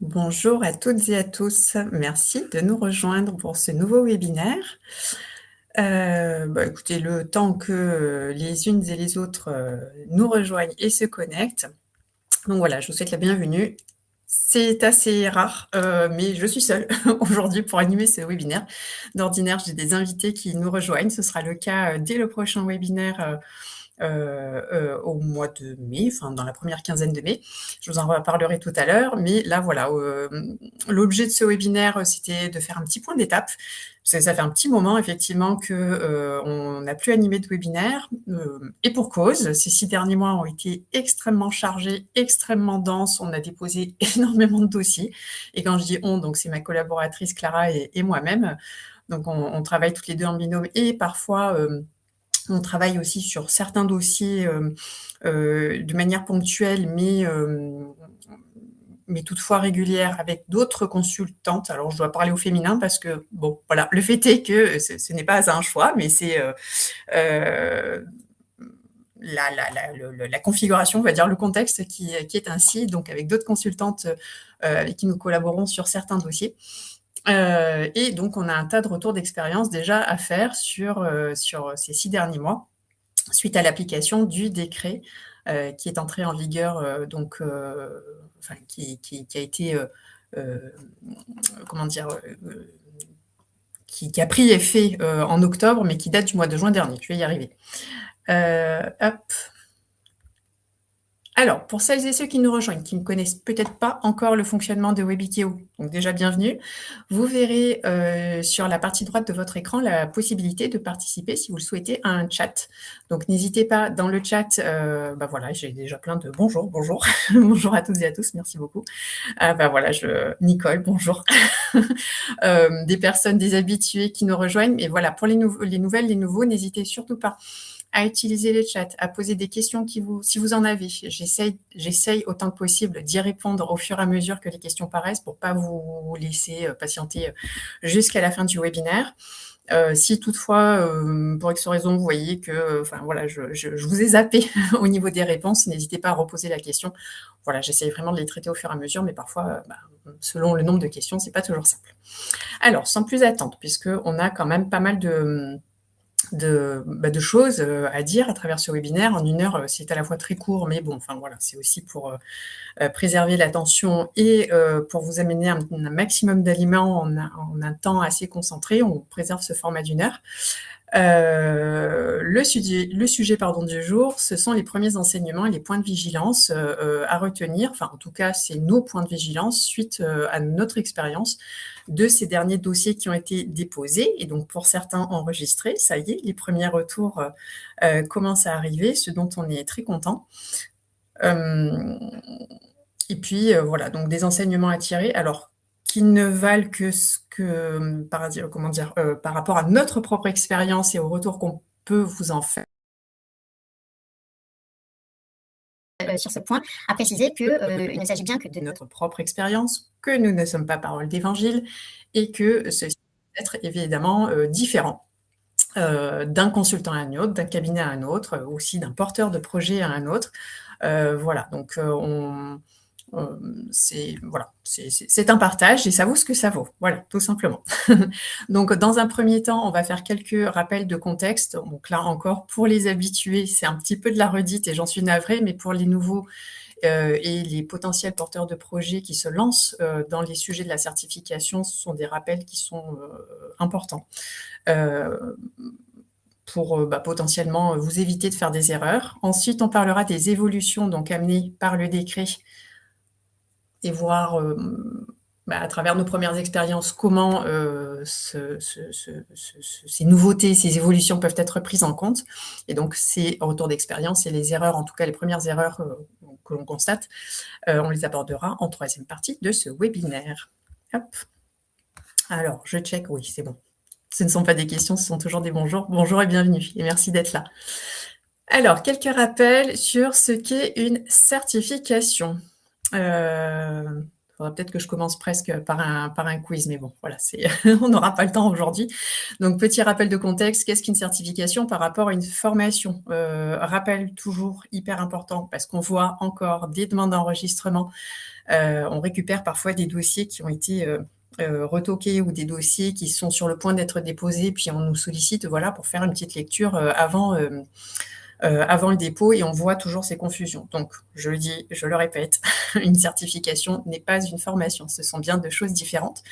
Bonjour à toutes et à tous. Merci de nous rejoindre pour ce nouveau webinaire. Écoutez, le temps que les unes et les autres nous rejoignent et se connectent. Donc voilà, je vous souhaite la bienvenue. C'est assez rare, mais je suis seule aujourd'hui pour animer ce webinaire. D'ordinaire, j'ai des invités qui nous rejoignent. Ce sera le cas dès le prochain webinaire au mois de mai, enfin dans la première quinzaine de mai. Je vous en reparlerai tout à l'heure, mais là voilà, l'objet de ce webinaire, c'était de faire un petit point d'étape. Ça fait un petit moment effectivement que on n'a plus animé de webinaire, et pour cause. Ces 6 derniers mois ont été extrêmement chargés, extrêmement denses. On a déposé énormément de dossiers. Et quand je dis on, donc c'est ma collaboratrice Clara et moi-même. Donc on travaille toutes les deux en binôme et parfois on travaille aussi sur certains dossiers de manière ponctuelle, mais toutefois régulière avec d'autres consultantes. Alors, je dois parler au féminin parce que, bon, voilà, le fait est que ce n'est pas un choix, mais c'est la configuration, on va dire le contexte qui est ainsi, donc avec d'autres consultantes avec qui nous collaborons sur certains dossiers. Et donc, on a un tas de retours d'expérience déjà à faire sur ces 6 derniers mois, suite à l'application du décret qui est entré en vigueur, qui a été, comment dire, qui a pris effet en octobre, mais qui date du mois de juin dernier. Je vais y arriver. Hop. Alors, pour celles et ceux qui nous rejoignent, qui ne connaissent peut-être pas encore le fonctionnement de Webitio, donc déjà bienvenue, vous verrez sur la partie droite de votre écran la possibilité de participer, si vous le souhaitez, à un chat. Donc n'hésitez pas dans le chat, voilà, j'ai déjà plein de bonjour, bonjour à toutes et à tous, merci beaucoup. Nicole, bonjour. Des personnes, des habitués qui nous rejoignent, mais voilà, pour les nouvelles, les nouveaux, n'hésitez surtout pas à utiliser les chats, à poser des questions si vous en avez. J'essaye autant que possible d'y répondre au fur et à mesure que les questions paraissent pour pas vous laisser patienter jusqu'à la fin du webinaire. Si toutefois, pour X raison, vous voyez que, je vous ai zappé au niveau des réponses, n'hésitez pas à reposer la question. Voilà, j'essaye vraiment de les traiter au fur et à mesure, mais parfois, selon le nombre de questions, c'est pas toujours simple. Alors, sans plus attendre, puisqu'on a quand même pas mal de choses à dire à travers ce webinaire. En 1 heure, c'est à la fois très court, mais bon, enfin voilà, c'est aussi pour préserver l'attention et pour vous amener un maximum d'aliments en un temps assez concentré. On préserve ce format d'1 heure. Le sujet du jour, ce sont les premiers enseignements et les points de vigilance à retenir. Enfin, en tout cas, c'est nos points de vigilance suite à notre expérience de ces derniers dossiers qui ont été déposés et donc pour certains enregistrés. Ça y est, les premiers retours commencent à arriver, ce dont on est très content. Et puis voilà, donc des enseignements à tirer. Alors, qui ne valent que par rapport à notre propre expérience et au retour qu'on peut vous en faire. Sur ce point, à préciser qu'il ne s'agit bien que de notre propre expérience, que nous ne sommes pas parole d'évangile et que ceci peut être évidemment différent d'un consultant à un autre, d'un cabinet à un autre, aussi d'un porteur de projet à un autre. Voilà, donc c'est un partage et ça vaut ce que ça vaut. Voilà, tout simplement. Donc, dans un premier temps, on va faire quelques rappels de contexte. Donc là encore, pour les habitués, c'est un petit peu de la redite et j'en suis navrée, mais pour les nouveaux et les potentiels porteurs de projets qui se lancent dans les sujets de la certification, ce sont des rappels qui sont importants pour potentiellement vous éviter de faire des erreurs. Ensuite, on parlera des évolutions donc amenées par le décret et voir à travers nos premières expériences comment ces nouveautés, ces évolutions peuvent être prises en compte. Et donc, ces retours d'expérience et les erreurs, en tout cas les premières erreurs que l'on constate, on les abordera en 3e partie de ce webinaire. Hop. Alors, je check, oui, c'est bon. Ce ne sont pas des questions, ce sont toujours des bonjours. Bonjour et bienvenue, et merci d'être là. Alors, quelques rappels sur ce qu'est une certification. faudra peut-être que je commence presque par un quiz, mais bon, voilà, on n'aura pas le temps aujourd'hui. Donc, petit rappel de contexte, qu'est-ce qu'une certification par rapport à une formation? Rappel toujours hyper important, parce qu'on voit encore des demandes d'enregistrement. On récupère parfois des dossiers qui ont été retoqués ou des dossiers qui sont sur le point d'être déposés, puis on nous sollicite, voilà, pour faire une petite lecture avant le dépôt, et on voit toujours ces confusions. Donc, je le dis, je le répète, une certification n'est pas une formation. Ce sont bien deux choses différentes,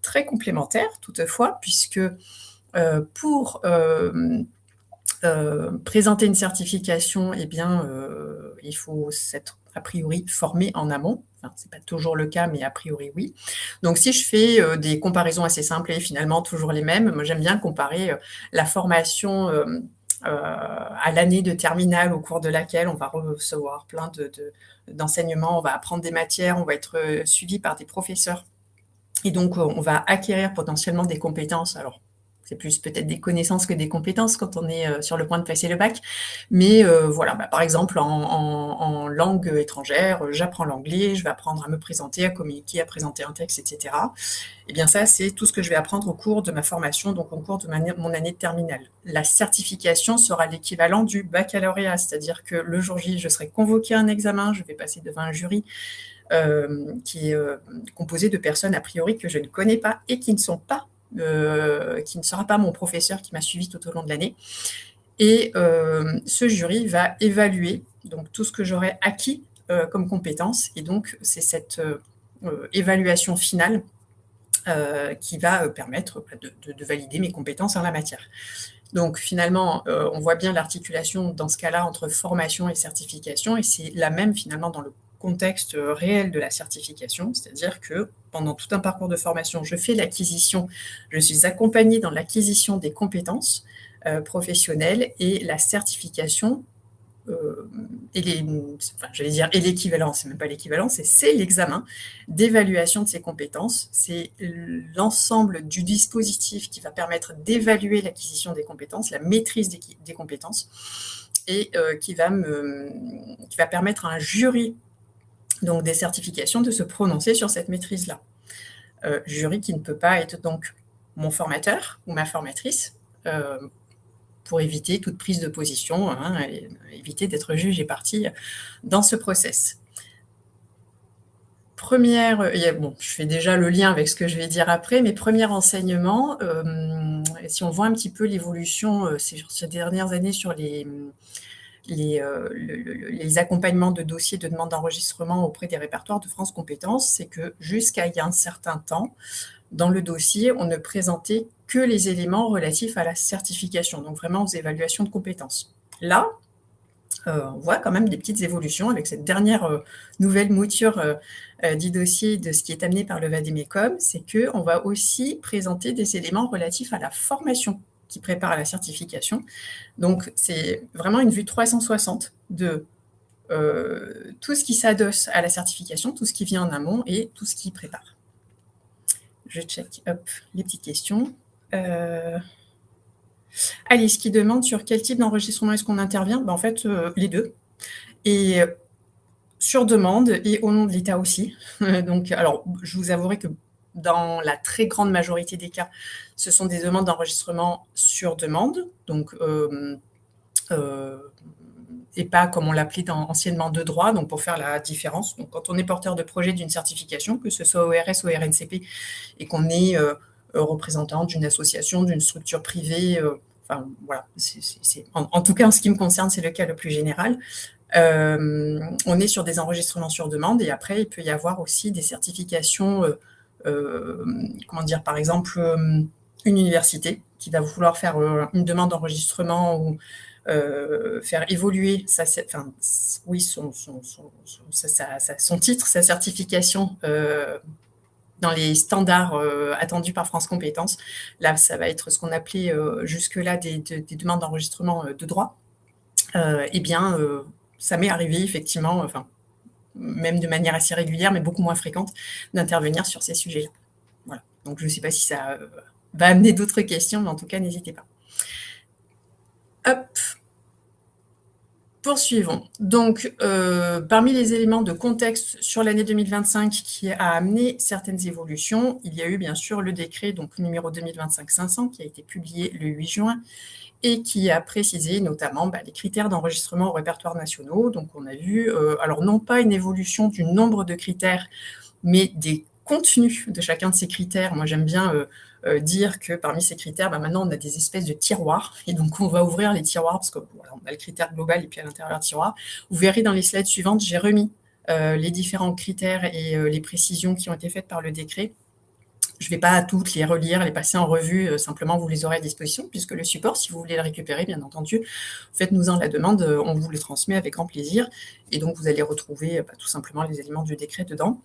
très complémentaires toutefois, puisque pour présenter une certification, eh bien, il faut s'être a priori formé en amont. Enfin, c'est pas toujours le cas, mais a priori oui. Donc, si je fais des comparaisons assez simples et finalement toujours les mêmes, moi j'aime bien comparer la formation à l'année de terminale au cours de laquelle on va recevoir plein d'enseignements, on va apprendre des matières, on va être suivi par des professeurs. Et donc, on va acquérir potentiellement des compétences. Alors, c'est plus peut-être des connaissances que des compétences quand on est sur le point de passer le bac. Mais voilà, par exemple, en langue étrangère, j'apprends l'anglais, je vais apprendre à me présenter, à communiquer, à présenter un texte, etc. Et bien ça, c'est tout ce que je vais apprendre au cours de ma formation, donc au cours de mon année de terminale. La certification sera l'équivalent du baccalauréat, c'est-à-dire que le jour J, je serai convoquée à un examen, je vais passer devant un jury qui est composé de personnes a priori que je ne connais pas et qui ne sera pas mon professeur qui m'a suivi tout au long de l'année. Et ce jury va évaluer donc tout ce que j'aurai acquis comme compétences. Et donc, c'est cette évaluation finale qui va permettre de valider mes compétences en la matière. Donc, finalement, on voit bien l'articulation dans ce cas-là entre formation et certification, et c'est la même finalement dans le contexte réel de la certification, c'est-à-dire que pendant tout un parcours de formation, je fais l'acquisition, je suis accompagnée dans l'acquisition des compétences professionnelles, et la certification et l'équivalent, c'est même pas l'équivalent, c'est l'examen d'évaluation de ces compétences. C'est l'ensemble du dispositif qui va permettre d'évaluer l'acquisition des compétences, la maîtrise des compétences, et qui va permettre à un jury donc des certifications de se prononcer sur cette maîtrise-là. Jury qui ne peut pas être donc mon formateur ou ma formatrice, pour éviter toute prise de position, et éviter d'être juge et partie dans ce process. Je fais déjà le lien avec ce que je vais dire après, mais premier enseignement, si on voit un petit peu l'évolution ces dernières années sur les accompagnements de dossiers de demande d'enregistrement auprès des répertoires de France Compétences, c'est que jusqu'à il y a un certain temps, dans le dossier, on ne présentait que les éléments relatifs à la certification, donc vraiment aux évaluations de compétences. Là, on voit quand même des petites évolutions avec cette dernière nouvelle mouture du dossier de ce qui est amené par le Vademecum, c'est qu'on va aussi présenter des éléments relatifs à la formation qui prépare à la certification. Donc, c'est vraiment une vue 360 de tout ce qui s'adosse à la certification, tout ce qui vient en amont et tout ce qui prépare. Je check les petites questions. Alice qui demande sur quel type d'enregistrement est-ce qu'on intervient. En fait, les deux. Et sur demande et au nom de l'État aussi. Donc, alors, je vous avouerai que dans la très grande majorité des cas, ce sont des demandes d'enregistrement sur demande. Donc, et pas comme on l'appelait anciennement de droit, donc pour faire la différence. Donc, quand on est porteur de projet d'une certification, que ce soit ORS ou RNCP, et qu'on est représentant d'une association, d'une structure privée, enfin voilà, en tout cas en ce qui me concerne, c'est le cas le plus général. On est sur des enregistrements sur demande, et après il peut y avoir aussi des certifications, par exemple une université qui va vouloir faire une demande d'enregistrement ou faire évoluer son titre, sa certification dans les standards attendus par France Compétences. Là, ça va être ce qu'on appelait jusque-là des demandes d'enregistrement de droit. Ça m'est arrivé effectivement, même de manière assez régulière, mais beaucoup moins fréquente, d'intervenir sur ces sujets-là. Voilà. Donc, je ne sais pas si ça va amener d'autres questions, mais en tout cas, n'hésitez pas. Hop. Poursuivons. Donc, parmi les éléments de contexte sur l'année 2025 qui a amené certaines évolutions, il y a eu bien sûr le décret donc numéro 2025-500 qui a été publié le 8 juin et qui a précisé notamment les critères d'enregistrement au répertoire nationaux. Donc, on a vu, alors non pas une évolution du nombre de critères, mais des contenus de chacun de ces critères. Moi, j'aime bien dire que parmi ces critères, maintenant, on a des espèces de tiroirs. Et donc, on va ouvrir les tiroirs parce qu'on a le critère global et puis à l'intérieur tiroir. Vous verrez dans les slides suivantes, j'ai remis les différents critères et les précisions qui ont été faites par le décret. Je ne vais pas toutes les relire, les passer en revue, simplement vous les aurez à disposition, puisque le support, si vous voulez le récupérer, bien entendu, faites-nous-en la demande, on vous le transmet avec grand plaisir. Et donc, vous allez retrouver tout simplement les éléments du décret dedans.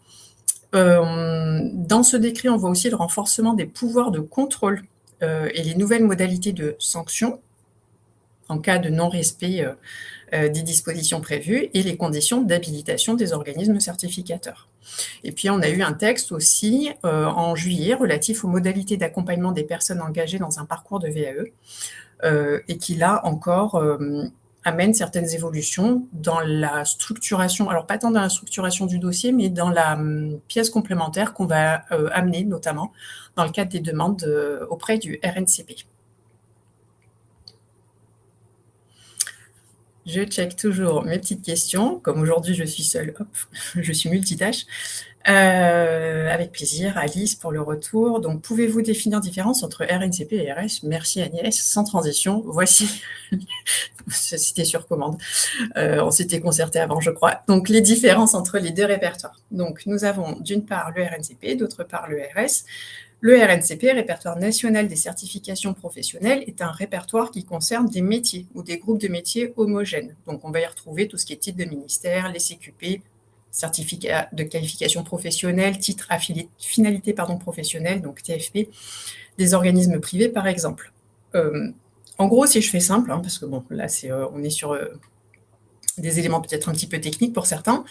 Dans ce décret, on voit aussi le renforcement des pouvoirs de contrôle et les nouvelles modalités de sanction en cas de non-respect des dispositions prévues et les conditions d'habilitation des organismes certificateurs. Et puis, on a eu un texte aussi en juillet relatif aux modalités d'accompagnement des personnes engagées dans un parcours de VAE et qui, là encore, amène certaines évolutions dans la structuration, alors pas tant dans la structuration du dossier, mais dans la pièce complémentaire qu'on va amener, notamment dans le cadre des demandes auprès du RNCP. Je check toujours mes petites questions. Comme aujourd'hui, je suis seule, hop, je suis multitâche. Avec plaisir, Alice, pour le retour. Donc, pouvez-vous définir la différence entre RNCP et RS? Merci Agnès, sans transition. Voici, c'était sur commande. On s'était concerté avant, je crois. Donc, les différences entre les deux répertoires. Donc, nous avons d'une part le RNCP, d'autre part le RS. Le RNCP, Répertoire national des certifications professionnelles, est un répertoire qui concerne des métiers ou des groupes de métiers homogènes. Donc, on va y retrouver tout ce qui est titre de ministère, les CQP, certificat de qualification professionnelle, titre à finalité professionnelle, donc TFP, des organismes privés, par exemple. En gros, si je fais simple, parce que bon, là, on est sur des éléments peut-être un petit peu techniques pour certains,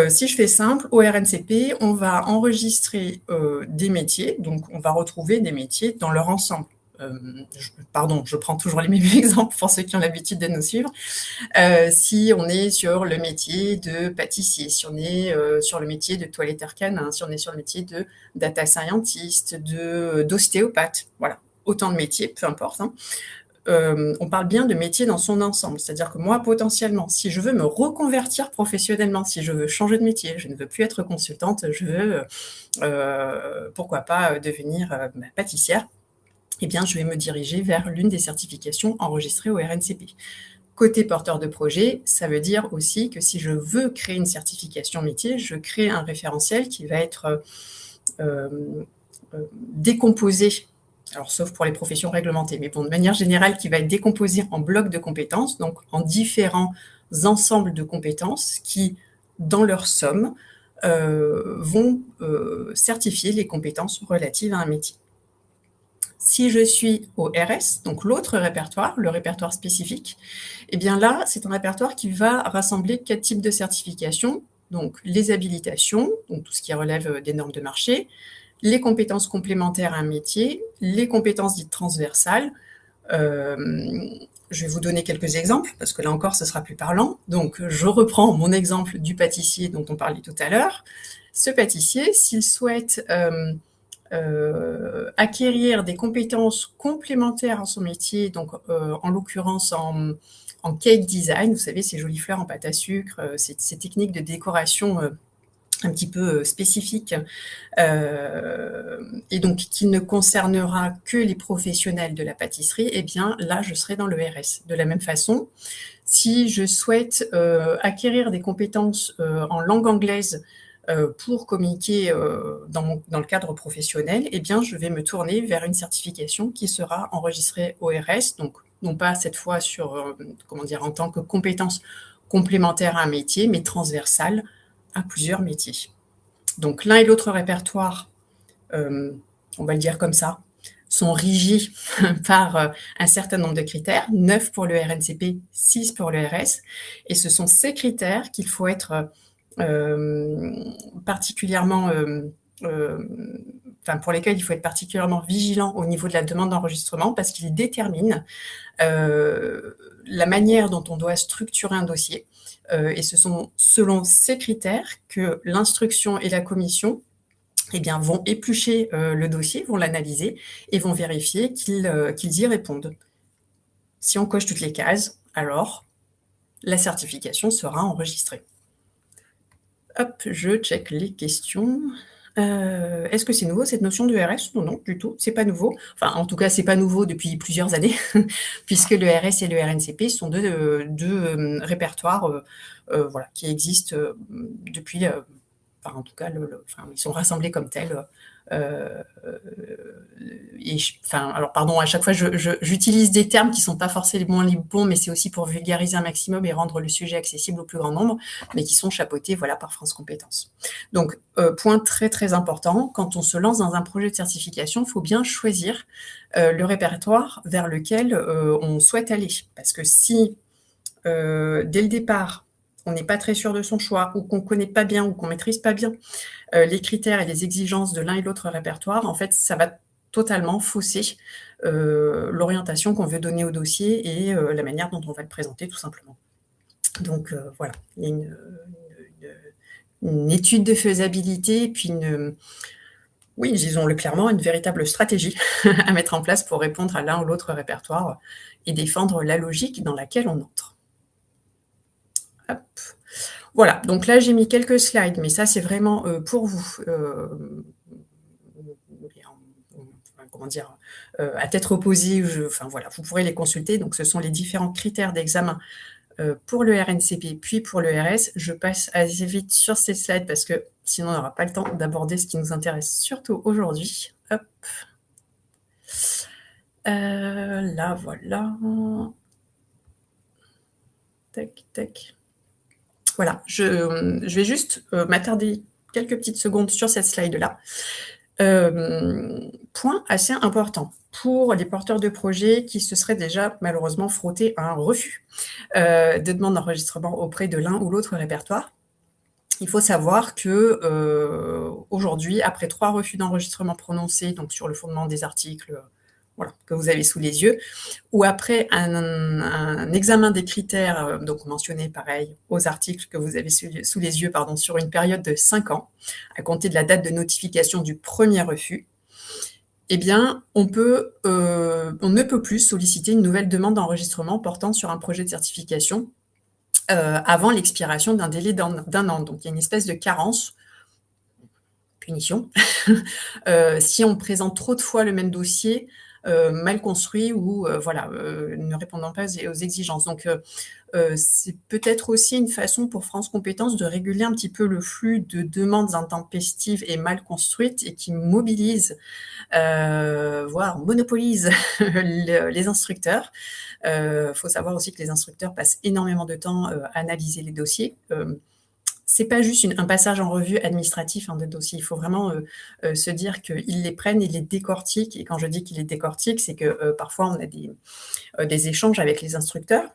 si je fais simple, au RNCP, on va enregistrer des métiers, donc on va retrouver des métiers dans leur ensemble. Je prends toujours les mêmes exemples pour ceux qui ont l'habitude de nous suivre. Si on est sur le métier de pâtissier, si on est sur le métier de toiletteur canin, si on est sur le métier de data scientist, d'ostéopathe, voilà, autant de métiers, peu importe. On parle bien de métier dans son ensemble. C'est-à-dire que moi, potentiellement, si je veux me reconvertir professionnellement, si je veux changer de métier, je ne veux plus être consultante, je veux, pourquoi pas, devenir pâtissière, eh bien, je vais me diriger vers l'une des certifications enregistrées au RNCP. Côté porteur de projet, ça veut dire aussi que si je veux créer une certification métier, je crée un référentiel qui va être décomposé, alors sauf pour les professions réglementées, mais bon, de manière générale, qui va être décomposé en blocs de compétences, donc en différents ensembles de compétences qui, dans leur somme, vont certifier les compétences relatives à un métier. Si je suis au RS, donc l'autre répertoire, le répertoire spécifique, eh bien là, c'est un répertoire qui va rassembler 4 types de certifications, donc les habilitations, donc tout ce qui relève des normes de marché, les compétences complémentaires à un métier, les compétences dites transversales. Je vais vous donner quelques exemples, parce que là encore, ce sera plus parlant. Donc, je reprends mon exemple du pâtissier dont on parlait tout à l'heure. Ce pâtissier, s'il souhaite acquérir des compétences complémentaires à son métier, donc en l'occurrence en cake design, vous savez, ces jolies fleurs en pâte à sucre, ces techniques de décoration un petit peu spécifique et donc qui ne concernera que les professionnels de la pâtisserie, eh bien là, je serai dans le RS. De la même façon, si je souhaite acquérir des compétences en langue anglaise pour communiquer dans le cadre professionnel, eh bien, je vais me tourner vers une certification qui sera enregistrée au RS, donc non pas cette fois sur, en tant que compétence complémentaire à un métier, mais transversale à plusieurs métiers. Donc l'un et l'autre répertoire, on va le dire comme ça, sont régis par un certain nombre de critères, 9 pour le RNCP, 6 pour le RS, et ce sont ces critères qu'il faut être particulièrement pour lesquels il faut être particulièrement vigilant au niveau de la demande d'enregistrement parce qu'ils déterminent la manière dont on doit structurer un dossier. Et ce sont selon ces critères que l'instruction et la commission vont éplucher le dossier, vont l'analyser et vont vérifier qu'ils y répondent. Si on coche toutes les cases, alors la certification sera enregistrée. Hop, je check les questions. Est-ce que c'est nouveau cette notion de RS? Non, du tout, c'est pas nouveau. Enfin, en tout cas, c'est pas nouveau depuis plusieurs années, puisque le RS et le RNCP sont deux répertoires qui existent depuis... en tout cas, ils sont rassemblés comme tels. Alors pardon, à chaque fois j'utilise des termes qui sont pas forcément les bons, mais c'est aussi pour vulgariser un maximum et rendre le sujet accessible au plus grand nombre, mais qui sont chapeautés par France Compétences. Donc point très très important, quand on se lance dans un projet de certification, il faut bien choisir le répertoire vers lequel on souhaite aller, parce que si dès le départ on n'est pas très sûr de son choix, ou qu'on ne connaît pas bien, ou qu'on ne maîtrise pas bien les critères et les exigences de l'un et l'autre répertoire, en fait, ça va totalement fausser l'orientation qu'on veut donner au dossier et la manière dont on va le présenter, tout simplement. Donc, voilà, il y a une étude de faisabilité, et puis oui, disons-le clairement, une véritable stratégie à mettre en place pour répondre à l'un ou l'autre répertoire et défendre la logique dans laquelle on entre. Hop. Voilà, donc là j'ai mis quelques slides, mais ça c'est vraiment pour vous, à tête reposée, vous pourrez les consulter. Donc ce sont les différents critères d'examen pour le RNCP puis pour le RS. Je passe assez vite sur ces slides parce que sinon on n'aura pas le temps d'aborder ce qui nous intéresse surtout aujourd'hui. Hop. Là, voilà. Tac, tac. Voilà, je vais juste m'attarder quelques petites secondes sur cette slide-là. Point assez important pour les porteurs de projets qui se seraient déjà malheureusement frottés à un refus de demande d'enregistrement auprès de l'un ou l'autre répertoire. Il faut savoir que aujourd'hui, après 3 refus d'enregistrement prononcés, donc sur le fondement des articles que vous avez sous les yeux, ou après un examen des critères donc mentionnés pareil aux articles que vous avez sous les yeux sur une période de 5 ans, à compter de la date de notification du premier refus, on ne peut plus solliciter une nouvelle demande d'enregistrement portant sur un projet de certification avant l'expiration d'un délai d'un an. Donc il y a une espèce de carence, punition, si on présente trop de fois le même dossier, mal construit ou ne répondant pas aux exigences. Donc, c'est peut-être aussi une façon pour France Compétences de réguler un petit peu le flux de demandes intempestives et mal construites et qui mobilisent, voire monopolisent les instructeurs. Faut savoir aussi que les instructeurs passent énormément de temps à analyser les dossiers. C'est pas juste un passage en revue administratif de dossier. Il faut vraiment se dire qu'ils les prennent et les décortiquent. Et quand je dis qu'ils les décortiquent, c'est que parfois on a des échanges avec les instructeurs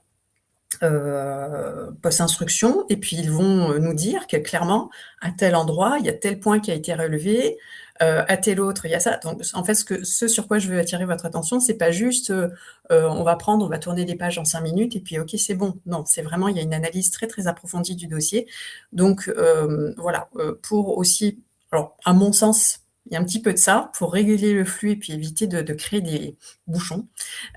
post-instruction, et puis ils vont nous dire que clairement, à tel endroit, il y a tel point qui a été relevé, à tel autre, il y a ça. Donc, en fait, ce sur quoi je veux attirer votre attention, c'est pas juste on va tourner des pages en 5 minutes et puis ok, c'est bon. Non, c'est vraiment, il y a une analyse très très approfondie du dossier. Donc pour aussi, alors à mon sens, il y a un petit peu de ça pour réguler le flux et puis éviter de créer des bouchons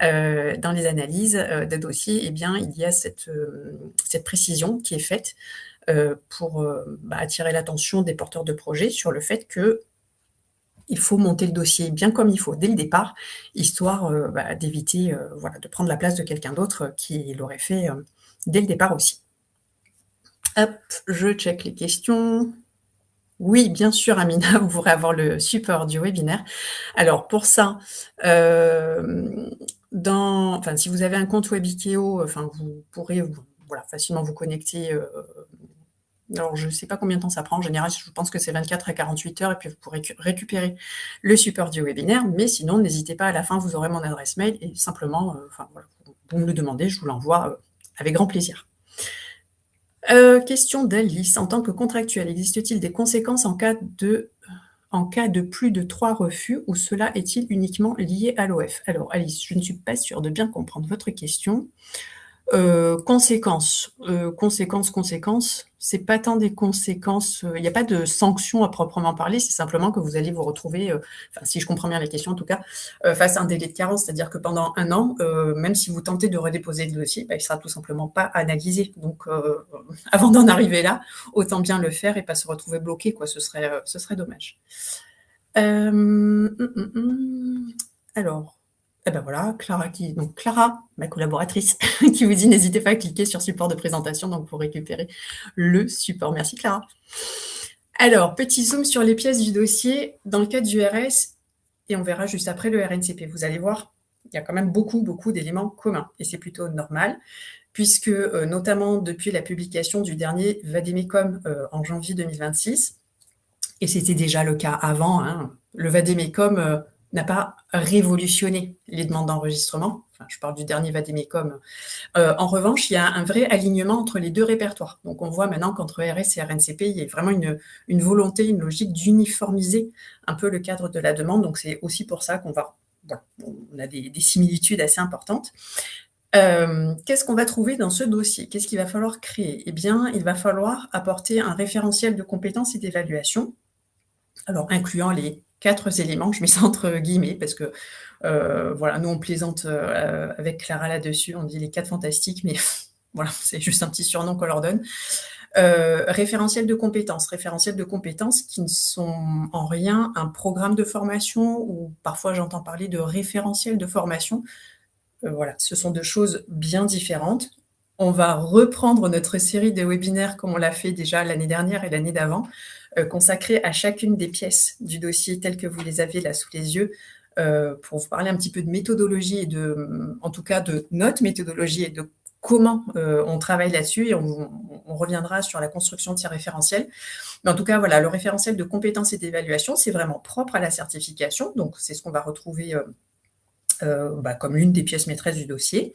dans les analyses de dossiers. Il y a cette précision qui est faite pour attirer l'attention des porteurs de projets sur le fait que il faut monter le dossier bien comme il faut dès le départ, histoire d'éviter de prendre la place de quelqu'un d'autre qui l'aurait fait dès le départ aussi. Hop, je check les questions. Oui, bien sûr, Amina, vous pourrez avoir le support du webinaire. Alors, pour ça, si vous avez un compte Webikeo, vous pourrez facilement vous connecter. Alors, je ne sais pas combien de temps ça prend. En général, je pense que c'est 24 à 48 heures, et puis vous pourrez récupérer le support du webinaire. Mais sinon, n'hésitez pas, à la fin, vous aurez mon adresse mail, et simplement, vous me le demandez, je vous l'envoie avec grand plaisir. Question d'Alice. En tant que contractuel, existe-t-il des conséquences en cas de en cas de plus de 3 refus ou cela est-il uniquement lié à l'OF? Alors Alice, je ne suis pas sûre de bien comprendre votre question. Conséquences, c'est pas tant des conséquences, il n'y a pas de sanctions à proprement parler, c'est simplement que vous allez vous retrouver, enfin, si je comprends bien la question en tout cas, face à un délai de carence, c'est-à-dire que pendant 1 an, même si vous tentez de redéposer le dossier, bah, il sera tout simplement pas analysé. Donc, avant d'en arriver là, autant bien le faire et pas se retrouver bloqué, quoi. Ce serait dommage. Alors, eh ben voilà, Clara, ma collaboratrice, qui vous dit n'hésitez pas à cliquer sur support de présentation donc pour récupérer le support. Merci Clara. Alors, petit zoom sur les pièces du dossier. Dans le cas du RS, et on verra juste après le RNCP, vous allez voir, il y a quand même beaucoup d'éléments communs et c'est plutôt normal puisque notamment depuis la publication du dernier Vademecum en janvier 2026, et c'était déjà le cas avant, hein, le Vademecum n'a pas révolutionné les demandes d'enregistrement. Enfin, je parle du dernier Vademecum. En revanche, il y a un vrai alignement entre les deux répertoires. Donc, on voit maintenant qu'entre RS et RNCP, il y a vraiment une volonté, une logique d'uniformiser un peu le cadre de la demande. Donc, c'est aussi pour ça qu'on va... Bon, on a des similitudes assez importantes. Qu'est-ce qu'on va trouver dans ce dossier? Qu'est-ce qu'il va falloir créer? Eh bien, il va falloir apporter un référentiel de compétences et d'évaluation, alors incluant les 4 éléments, je mets ça entre guillemets, parce que voilà, nous on plaisante avec Clara là-dessus, on dit les 4 fantastiques, mais voilà, c'est juste un petit surnom qu'on leur donne. Référentiel de compétences qui ne sont en rien un programme de formation, ou parfois j'entends parler de référentiel de formation. Voilà, ce sont 2 choses bien différentes. On va reprendre notre série de webinaires comme on l'a fait déjà l'année dernière et l'année d'avant, consacrée à chacune des pièces du dossier telles que vous les avez là sous les yeux, pour vous parler un petit peu de méthodologie et en tout cas de notre méthodologie et de comment on travaille là-dessus, et on reviendra sur la construction de ces référentiels. Mais en tout cas, voilà, le référentiel de compétences et d'évaluation, c'est vraiment propre à la certification, donc c'est ce qu'on va retrouver comme l'une des pièces maîtresses du dossier.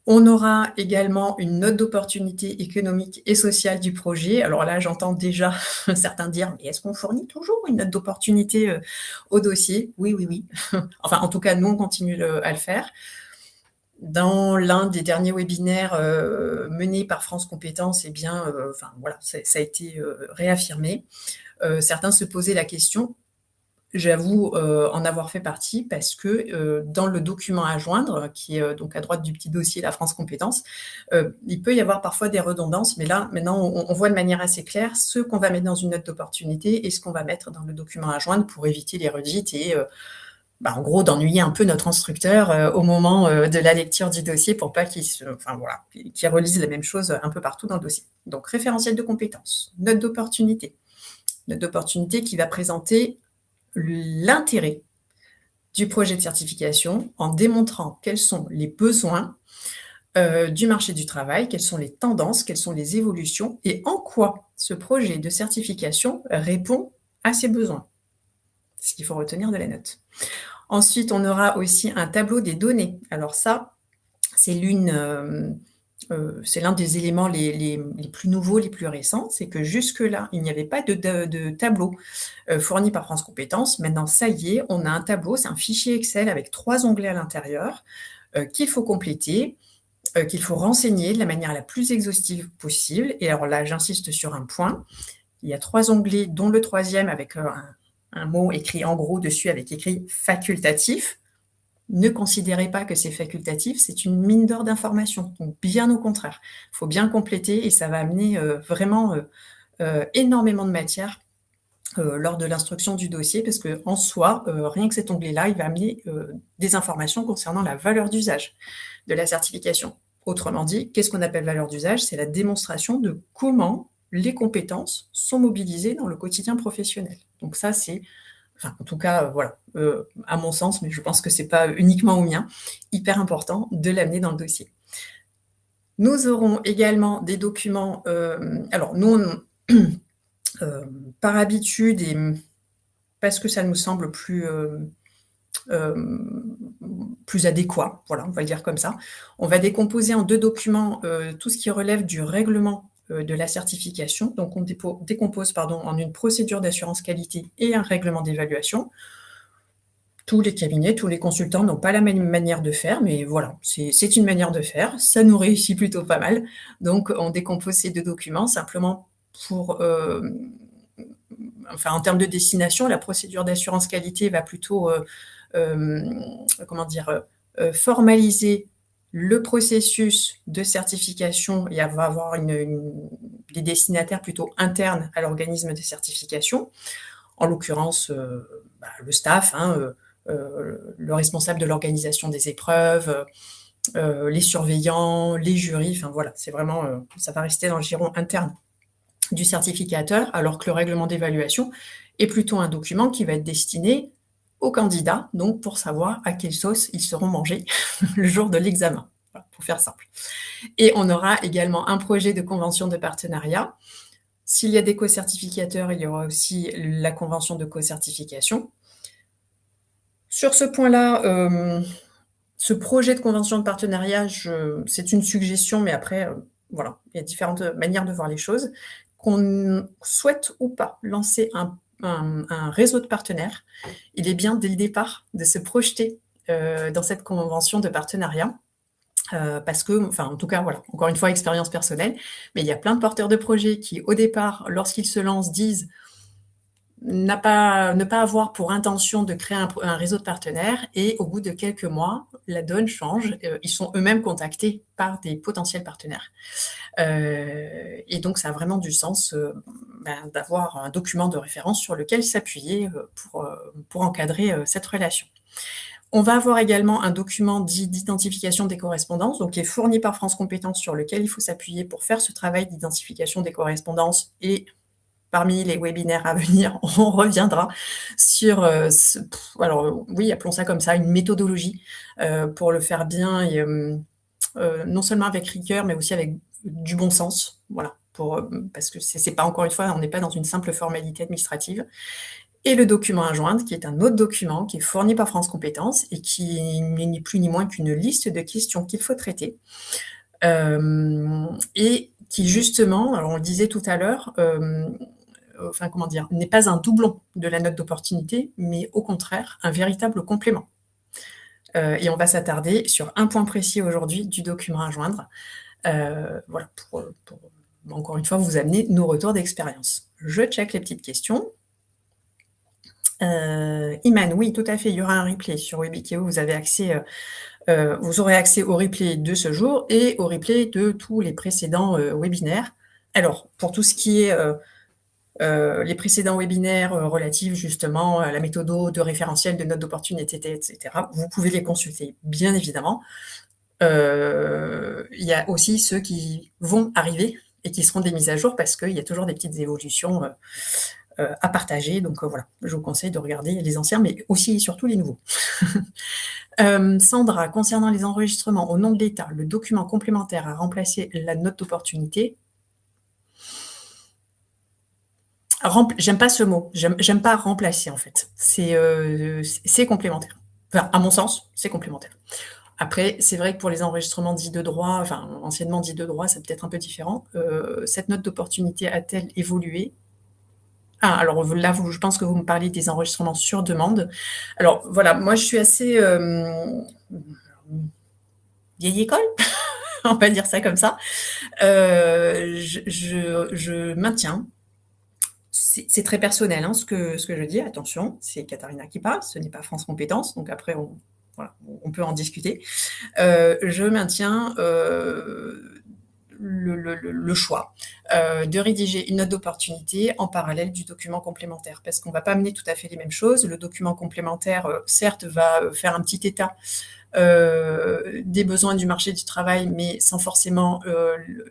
On aura également une note d'opportunité économique et sociale du projet. Alors là, j'entends déjà certains dire, mais est-ce qu'on fournit toujours une note d'opportunité au dossier? Oui. Enfin, en tout cas, nous, on continue à le faire. Dans l'un des derniers webinaires menés par France Compétences, eh bien, voilà, ça a été réaffirmé. Certains se posaient la question. J'avoue en avoir fait partie parce que dans le document à joindre, qui est donc à droite du petit dossier La France Compétences, il peut y avoir parfois des redondances, mais là, maintenant, on voit de manière assez claire ce qu'on va mettre dans une note d'opportunité et ce qu'on va mettre dans le document à joindre pour éviter les redites et, en gros, d'ennuyer un peu notre instructeur au moment de la lecture du dossier pour pas qu'il relise la même chose un peu partout dans le dossier. Donc, référentiel de compétences, note d'opportunité qui va présenter l'intérêt du projet de certification en démontrant quels sont les besoins du marché du travail, quelles sont les tendances, quelles sont les évolutions et en quoi ce projet de certification répond à ces besoins. C'est ce qu'il faut retenir de la note. Ensuite, on aura aussi un tableau des données. Alors ça, c'est l'un des éléments les plus nouveaux, les plus récents, c'est que jusque-là, il n'y avait pas de tableau fourni par France Compétences. Maintenant, ça y est, on a un tableau, c'est un fichier Excel avec 3 onglets à l'intérieur qu'il faut compléter, qu'il faut renseigner de la manière la plus exhaustive possible. Et alors là, j'insiste sur un point. Il y a 3 onglets, dont le 3e avec un mot écrit en gros dessus avec écrit « facultatif ». Ne considérez pas que c'est facultatif, c'est une mine d'or d'informations. Donc, bien au contraire, il faut bien compléter et ça va amener vraiment énormément de matière lors de l'instruction du dossier parce qu'en soi, rien que cet onglet-là, il va amener des informations concernant la valeur d'usage de la certification. Autrement dit, qu'est-ce qu'on appelle valeur d'usage? C'est la démonstration de comment les compétences sont mobilisées dans le quotidien professionnel. Donc ça, c'est... Enfin, en tout cas, voilà, à mon sens, mais je pense que ce n'est pas uniquement au mien, hyper important de l'amener dans le dossier. Nous aurons également des documents, alors nous, par habitude et parce que ça nous semble plus adéquat, voilà, on va le dire comme ça, on va décomposer en 2 documents tout ce qui relève du règlement de la certification. Donc, on décompose en une procédure d'assurance qualité et un règlement d'évaluation. Tous les cabinets, tous les consultants n'ont pas la même manière de faire, mais voilà, c'est une manière de faire. Ça nous réussit plutôt pas mal. Donc, on décompose ces 2 documents simplement pour, en termes de destination, la procédure d'assurance qualité va plutôt, formaliser le processus de certification et va avoir des destinataires plutôt internes à l'organisme de certification. En l'occurrence, le staff, le responsable de l'organisation des épreuves, les surveillants, les jurys, enfin voilà, c'est vraiment, ça va rester dans le giron interne du certificateur, alors que le règlement d'évaluation est plutôt un document qui va être destiné aux candidats, donc pour savoir à quelle sauce ils seront mangés le jour de l'examen, voilà, pour faire simple. Et on aura également un projet de convention de partenariat. S'il y a des co-certificateurs, il y aura aussi la convention de co-certification. Sur ce point-là, ce projet de convention de partenariat, c'est une suggestion, mais après, voilà, il y a différentes manières de voir les choses. Qu'on souhaite ou pas lancer un réseau de partenaires, il est bien dès le départ de se projeter dans cette convention de partenariat. Parce que, en tout cas, voilà, encore une fois, expérience personnelle, mais il y a plein de porteurs de projets qui, au départ, lorsqu'ils se lancent, disent ne pas avoir pour intention de créer un réseau de partenaires, et au bout de quelques mois, la donne change. Ils sont eux-mêmes contactés par des potentiels partenaires. Et donc, ça a vraiment du sens d'avoir un document de référence sur lequel s'appuyer pour encadrer cette relation. On va avoir également un document dit d'identification des correspondances, donc qui est fourni par France Compétences, sur lequel il faut s'appuyer pour faire ce travail d'identification des correspondances. Et parmi les webinaires à venir, on reviendra sur, alors oui, appelons ça comme ça, une méthodologie pour le faire bien, et non seulement avec rigueur, mais aussi avec du bon sens, voilà, parce que c'est pas, encore une fois, on n'est pas dans une simple formalité administrative. Et le document à joindre, qui est un autre document qui est fourni par France Compétences et qui n'est ni plus ni moins qu'une liste de questions qu'il faut traiter. Et qui, justement, alors on le disait tout à l'heure, n'est pas un doublon de la note d'opportunité, mais au contraire, un véritable complément. Et on va s'attarder sur un point précis aujourd'hui du document à joindre, voilà, pour encore une fois vous amener nos retours d'expérience. Je check les petites questions. Iman, oui, tout à fait, il y aura un replay sur Webikeo, vous aurez accès au replay de ce jour et au replay de tous les précédents webinaires. Alors, pour tout ce qui est les précédents webinaires relatifs justement à la méthode de référentiel, de notes d'opportunité, etc., vous pouvez les consulter, bien évidemment. Il y a aussi ceux qui vont arriver et qui seront des mises à jour, parce qu'il y a toujours des petites évolutions à partager. Donc voilà, je vous conseille de regarder les anciens, mais aussi et surtout les nouveaux. Sandra, concernant les enregistrements au nom de l'État, le document complémentaire a remplacé la note d'opportunité. J'aime pas ce mot, j'aime pas remplacer, en fait. C'est complémentaire. Enfin, à mon sens, c'est complémentaire. Après, c'est vrai que pour les enregistrements dits de droit, anciennement dits de droit, c'est peut-être un peu différent. Cette note d'opportunité a-t-elle évolué? Ah, alors là, je pense que vous me parlez des enregistrements sur demande. Alors voilà, moi je suis assez vieille école, on va dire ça comme ça. Je maintiens. C'est très personnel, ce que je dis, attention, c'est Katharina qui parle, ce n'est pas France Compétences, donc après on peut en discuter. Je maintiens le choix de rédiger une note d'opportunité en parallèle du document complémentaire, parce qu'on ne va pas mener tout à fait les mêmes choses. Le document complémentaire, certes, va faire un petit état des besoins du marché du travail, mais sans forcément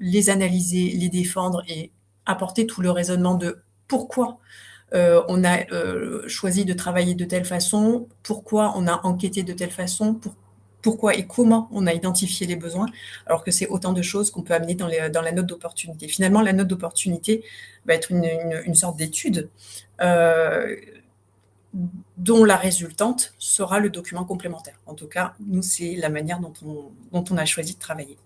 les analyser, les défendre et apporter tout le raisonnement de pourquoi on a choisi de travailler de telle façon, pourquoi on a enquêté de telle façon, pourquoi et comment on a identifié les besoins, alors que c'est autant de choses qu'on peut amener dans la note d'opportunité. Finalement, la note d'opportunité va être une sorte d'étude dont la résultante sera le document complémentaire. En tout cas, nous, c'est la manière dont on a choisi de travailler.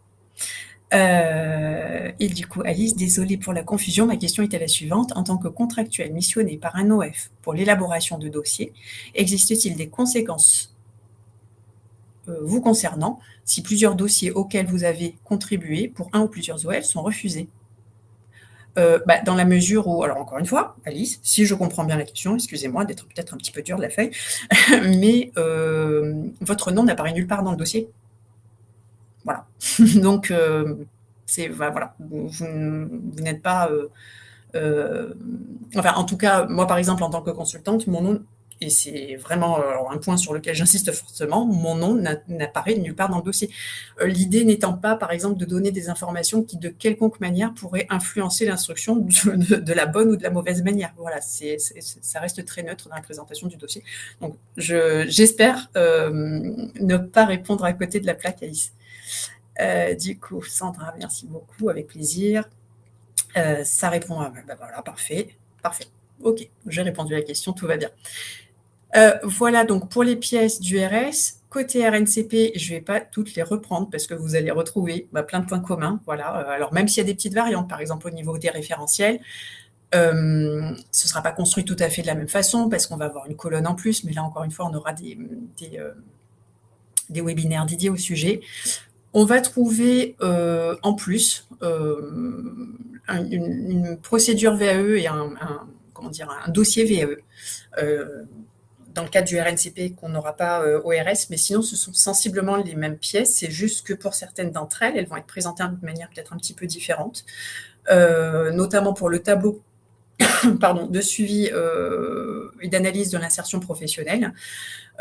Et du coup, Alice, désolée pour la confusion, ma question était la suivante. En tant que contractuel missionné par un OF pour l'élaboration de dossiers, existe-t-il des conséquences vous concernant si plusieurs dossiers auxquels vous avez contribué pour un ou plusieurs OF sont refusés? Dans la mesure où, alors encore une fois, Alice, si je comprends bien la question, excusez-moi d'être peut-être un petit peu dur de la feuille, mais votre nom n'apparaît nulle part dans le dossier. Voilà. Donc, voilà, vous n'êtes pas... enfin, en tout cas, moi, par exemple, en tant que consultante, mon nom, et c'est vraiment un point sur lequel j'insiste fortement, mon nom n'apparaît nulle part dans le dossier. L'idée n'étant pas, par exemple, de donner des informations qui, de quelconque manière, pourraient influencer l'instruction de la bonne ou de la mauvaise manière. Voilà, ça reste très neutre dans la présentation du dossier. Donc, j'espère ne pas répondre à côté de la plaque, Alice. Du coup, Sandra, merci beaucoup, avec plaisir. Ça répond à... voilà, parfait. Ok, j'ai répondu à la question, tout va bien. Voilà, donc pour les pièces du RS, côté RNCP, je ne vais pas toutes les reprendre parce que vous allez retrouver plein de points communs. Voilà. Alors, même s'il y a des petites variantes, par exemple au niveau des référentiels, ce ne sera pas construit tout à fait de la même façon parce qu'on va avoir une colonne en plus, mais là, encore une fois, on aura des webinaires dédiés au sujet. On va trouver en plus une procédure VAE et un dossier VAE dans le cadre du RNCP qu'on n'aura pas au RS, mais sinon ce sont sensiblement les mêmes pièces, c'est juste que pour certaines d'entre elles, elles vont être présentées de manière peut-être un petit peu différente, notamment pour le tableau de suivi et d'analyse de l'insertion professionnelle.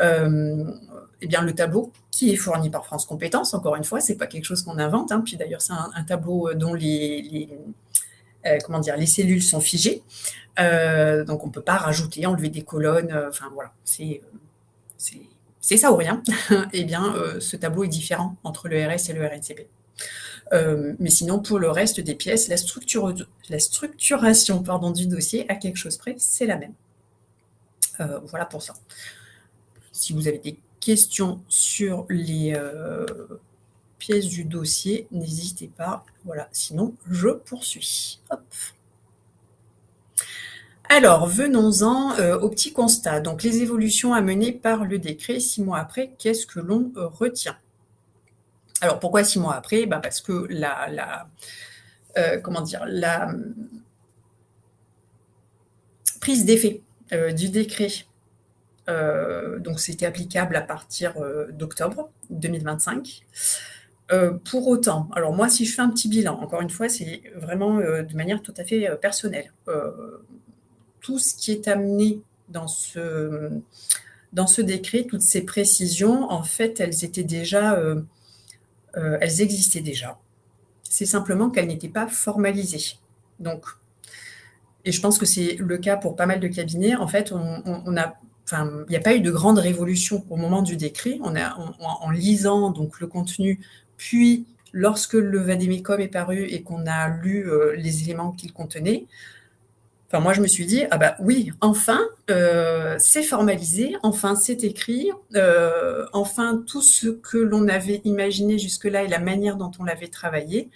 Eh bien, le tableau qui est fourni par France Compétences, encore une fois, c'est pas quelque chose qu'on invente, hein. Puis d'ailleurs, c'est un tableau dont les cellules sont figées, donc on ne peut pas rajouter, enlever des colonnes, enfin voilà, c'est ça ou rien. Eh bien, ce tableau est différent entre le RS et le RNCP. Mais sinon, pour le reste des pièces, la structuration du dossier, à quelque chose près, c'est la même. Voilà pour ça. Si vous avez des questions sur les pièces du dossier, n'hésitez pas. Voilà, sinon, je poursuis. Hop. Alors, venons-en au petit constat. Donc, les évolutions à mener par le décret 6 mois après, qu'est-ce que l'on retient? Alors, pourquoi 6 mois après? Parce que la prise d'effet du décret, donc c'était applicable à partir d'octobre 2025. Pour autant, alors moi, si je fais un petit bilan, encore une fois, c'est vraiment de manière tout à fait personnelle. Tout ce qui est amené dans ce décret, toutes ces précisions, en fait, elles existaient déjà. C'est simplement qu'elles n'étaient pas formalisées. Donc, et je pense que c'est le cas pour pas mal de cabinets. En fait, il n'y a pas eu de grande révolution au moment du décret. En lisant donc le contenu, puis lorsque le vade-mecum est paru et qu'on a lu les éléments qu'il contenait, moi, je me suis dit, oui, enfin, c'est formalisé, enfin, c'est écrit, enfin, tout ce que l'on avait imaginé jusque-là et la manière dont on l'avait travaillé,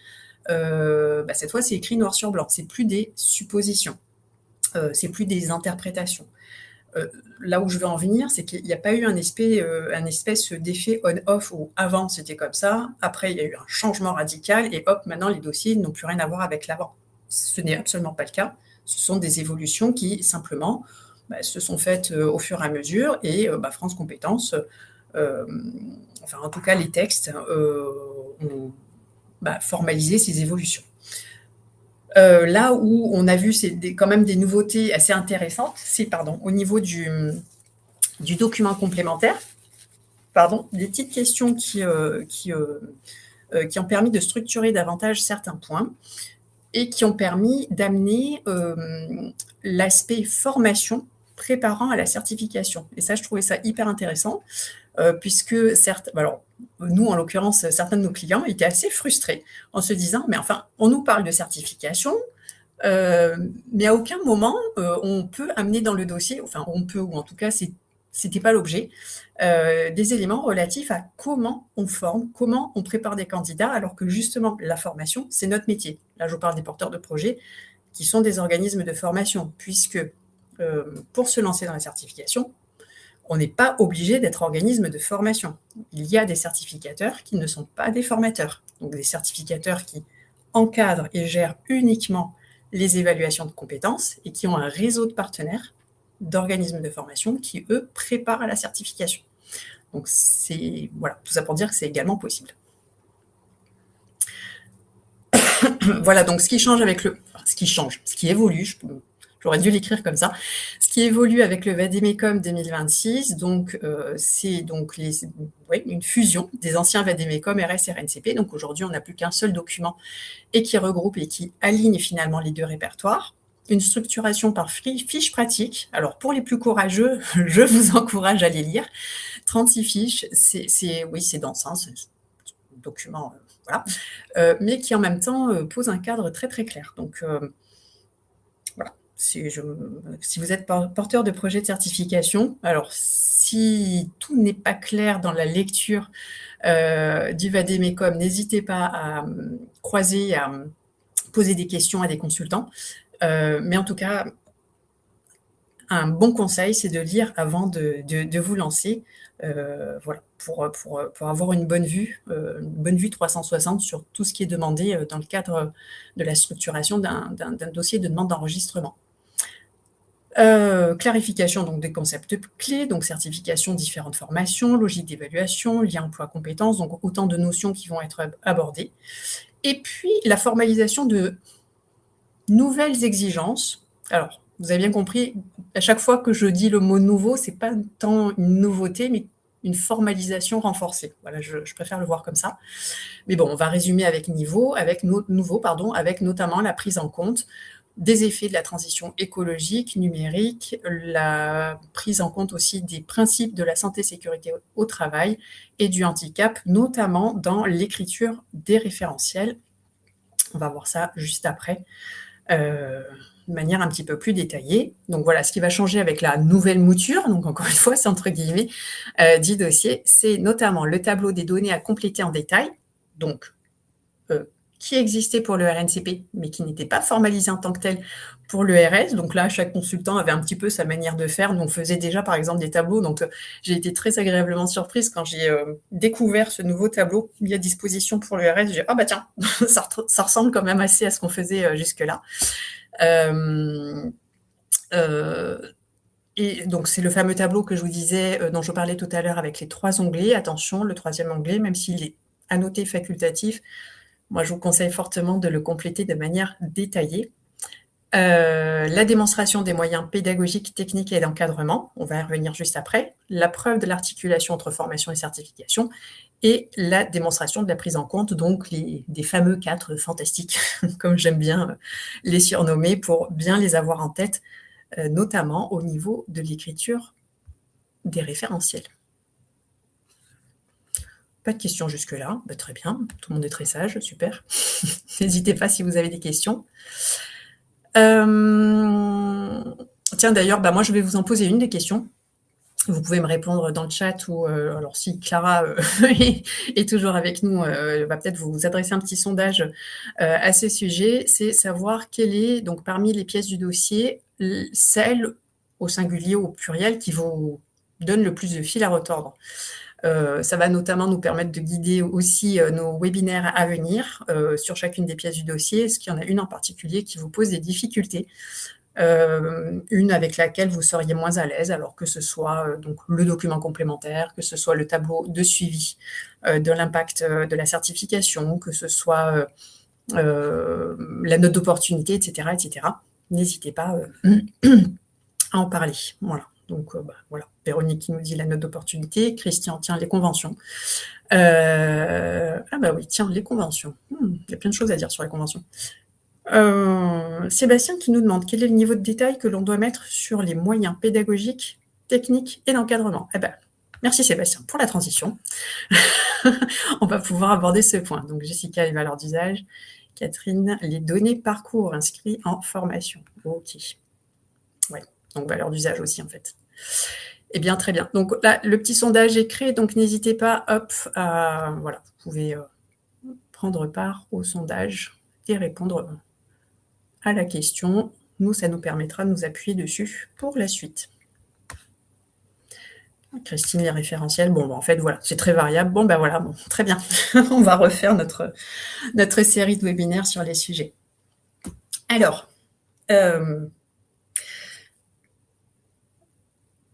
cette fois, c'est écrit noir sur blanc. C'est plus des suppositions, c'est plus des interprétations. Là où je veux en venir, c'est qu'il n'y a pas eu un espèce d'effet on-off où avant c'était comme ça, après il y a eu un changement radical et hop, maintenant les dossiers n'ont plus rien à voir avec l'avant. Ce n'est absolument pas le cas. Ce sont des évolutions qui, simplement, se sont faites au fur et à mesure et France Compétences, en tout cas les textes, ont formalisé ces évolutions. Là où on a vu quand même des nouveautés assez intéressantes, c'est au niveau du document complémentaire, des petites questions qui ont permis de structurer davantage certains points et qui ont permis d'amener l'aspect formation préparant à la certification. Et ça, je trouvais ça hyper intéressant, puisque nous, en l'occurrence, certains de nos clients étaient assez frustrés en se disant, mais enfin, on nous parle de certification, mais à aucun moment, on peut amener dans le dossier, ou en tout cas, c'est c'était pas l'objet, des éléments relatifs à comment on forme, comment on prépare des candidats, alors que justement, la formation, c'est notre métier. Là, je vous parle des porteurs de projets qui sont des organismes de formation, puisque pour se lancer dans la certification, on n'est pas obligé d'être organisme de formation. Il y a des certificateurs qui ne sont pas des formateurs, donc des certificateurs qui encadrent et gèrent uniquement les évaluations de compétences et qui ont un réseau de partenaires d'organismes de formation qui, eux, préparent à la certification. Donc, c'est voilà, tout ça pour dire que c'est également possible. Voilà, donc ce qui change avec ce qui évolue, j'aurais dû l'écrire comme ça, ce qui évolue avec le Vademecum 2026, donc c'est donc une fusion des anciens Vademecum RS et RNCP. Donc aujourd'hui, on n'a plus qu'un seul document et qui regroupe et qui aligne finalement les deux répertoires. Une structuration par fiches pratiques. Alors pour les plus courageux, je vous encourage à les lire. 36 fiches, c'est dense, hein, c'est un document, voilà, mais qui en même temps pose un cadre très très clair. Donc voilà, si vous êtes porteur de projet de certification, alors si tout n'est pas clair dans la lecture du Vademecum, n'hésitez pas à croiser, à poser des questions à des consultants. Mais en tout cas, un bon conseil, c'est de lire avant de vous lancer, voilà, pour avoir une bonne vue 360 sur tout ce qui est demandé dans le cadre de la structuration d'un dossier de demande d'enregistrement. Clarification donc des concepts clés, donc certification, différentes formations, logique d'évaluation, lien emploi-compétences, donc autant de notions qui vont être abordées. Et puis la formalisation de nouvelles exigences. Alors, vous avez bien compris, à chaque fois que je dis le mot nouveau, c'est pas tant une nouveauté, mais une formalisation renforcée. Voilà, je préfère le voir comme ça. Mais bon, on va résumer avec nouveau, avec notamment la prise en compte des effets de la transition écologique, numérique, la prise en compte aussi des principes de la santé-sécurité au travail et du handicap, notamment dans l'écriture des référentiels. On va voir ça juste après. De manière un petit peu plus détaillée. Donc voilà, ce qui va changer avec la nouvelle mouture, donc encore une fois, c'est entre guillemets, du dossier, c'est notamment le tableau des données à compléter en détail, donc qui existait pour le RNCP, mais qui n'était pas formalisé en tant que tel pour le RS. Donc là, chaque consultant avait un petit peu sa manière de faire. Nous, on faisait déjà, par exemple, des tableaux. Donc, j'ai été très agréablement surprise quand j'ai découvert ce nouveau tableau mis à disposition pour le RS. J'ai dit, ah bah tiens, ça ressemble quand même assez à ce qu'on faisait jusque-là. Et donc, c'est le fameux tableau que je vous disais, dont je parlais tout à l'heure avec les 3 onglets. Attention, le 3e onglet, même s'il est annoté facultatif, moi, je vous conseille fortement de le compléter de manière détaillée. La démonstration des moyens pédagogiques, techniques et d'encadrement, on va y revenir juste après. La preuve de l'articulation entre formation et certification et la démonstration de la prise en compte, donc des fameux 4 fantastiques, comme j'aime bien les surnommer, pour bien les avoir en tête, notamment au niveau de l'écriture des référentiels. Pas de questions jusque-là, bah, très bien, tout le monde est très sage, super. N'hésitez pas si vous avez des questions. Tiens, d'ailleurs, bah, moi je vais vous en poser une des questions. Vous pouvez me répondre dans le chat ou alors si Clara est toujours avec nous, elle va peut-être vous adresser un petit sondage à ce sujet. C'est savoir quelle est, donc parmi les pièces du dossier, celle au singulier ou au pluriel qui vous donne le plus de fil à retordre. Ça va notamment nous permettre de guider aussi nos webinaires à venir sur chacune des pièces du dossier. Est-ce qu'il y en a une en particulier qui vous pose des difficultés, une avec laquelle vous seriez moins à l'aise, alors que ce soit donc le document complémentaire, que ce soit le tableau de suivi de l'impact de la certification, que ce soit la note d'opportunité, etc., etc. N'hésitez pas à en parler. Voilà. Donc, voilà, Véronique qui nous dit la note d'opportunité. Christian, tiens, les conventions. Ah bah oui, tiens, les conventions. Il y a plein de choses à dire sur les conventions. Sébastien qui nous demande quel est le niveau de détail que l'on doit mettre sur les moyens pédagogiques, techniques et d'encadrement. Eh ben, merci Sébastien pour la transition. On va pouvoir aborder ce point. Donc, Jessica, les valeurs d'usage. Catherine, les données parcours inscrits en formation. Ok. Ouais. Donc, valeur d'usage aussi, en fait. Eh bien, très bien. Donc là, le petit sondage est créé, donc n'hésitez pas, hop, voilà, vous pouvez prendre part au sondage et répondre à la question. Nous, ça nous permettra de nous appuyer dessus pour la suite. Christine, les référentiels, bon, en fait, voilà, c'est très variable. Bon, ben voilà, bon, très bien. On va refaire notre série de webinaires sur les sujets. Alors,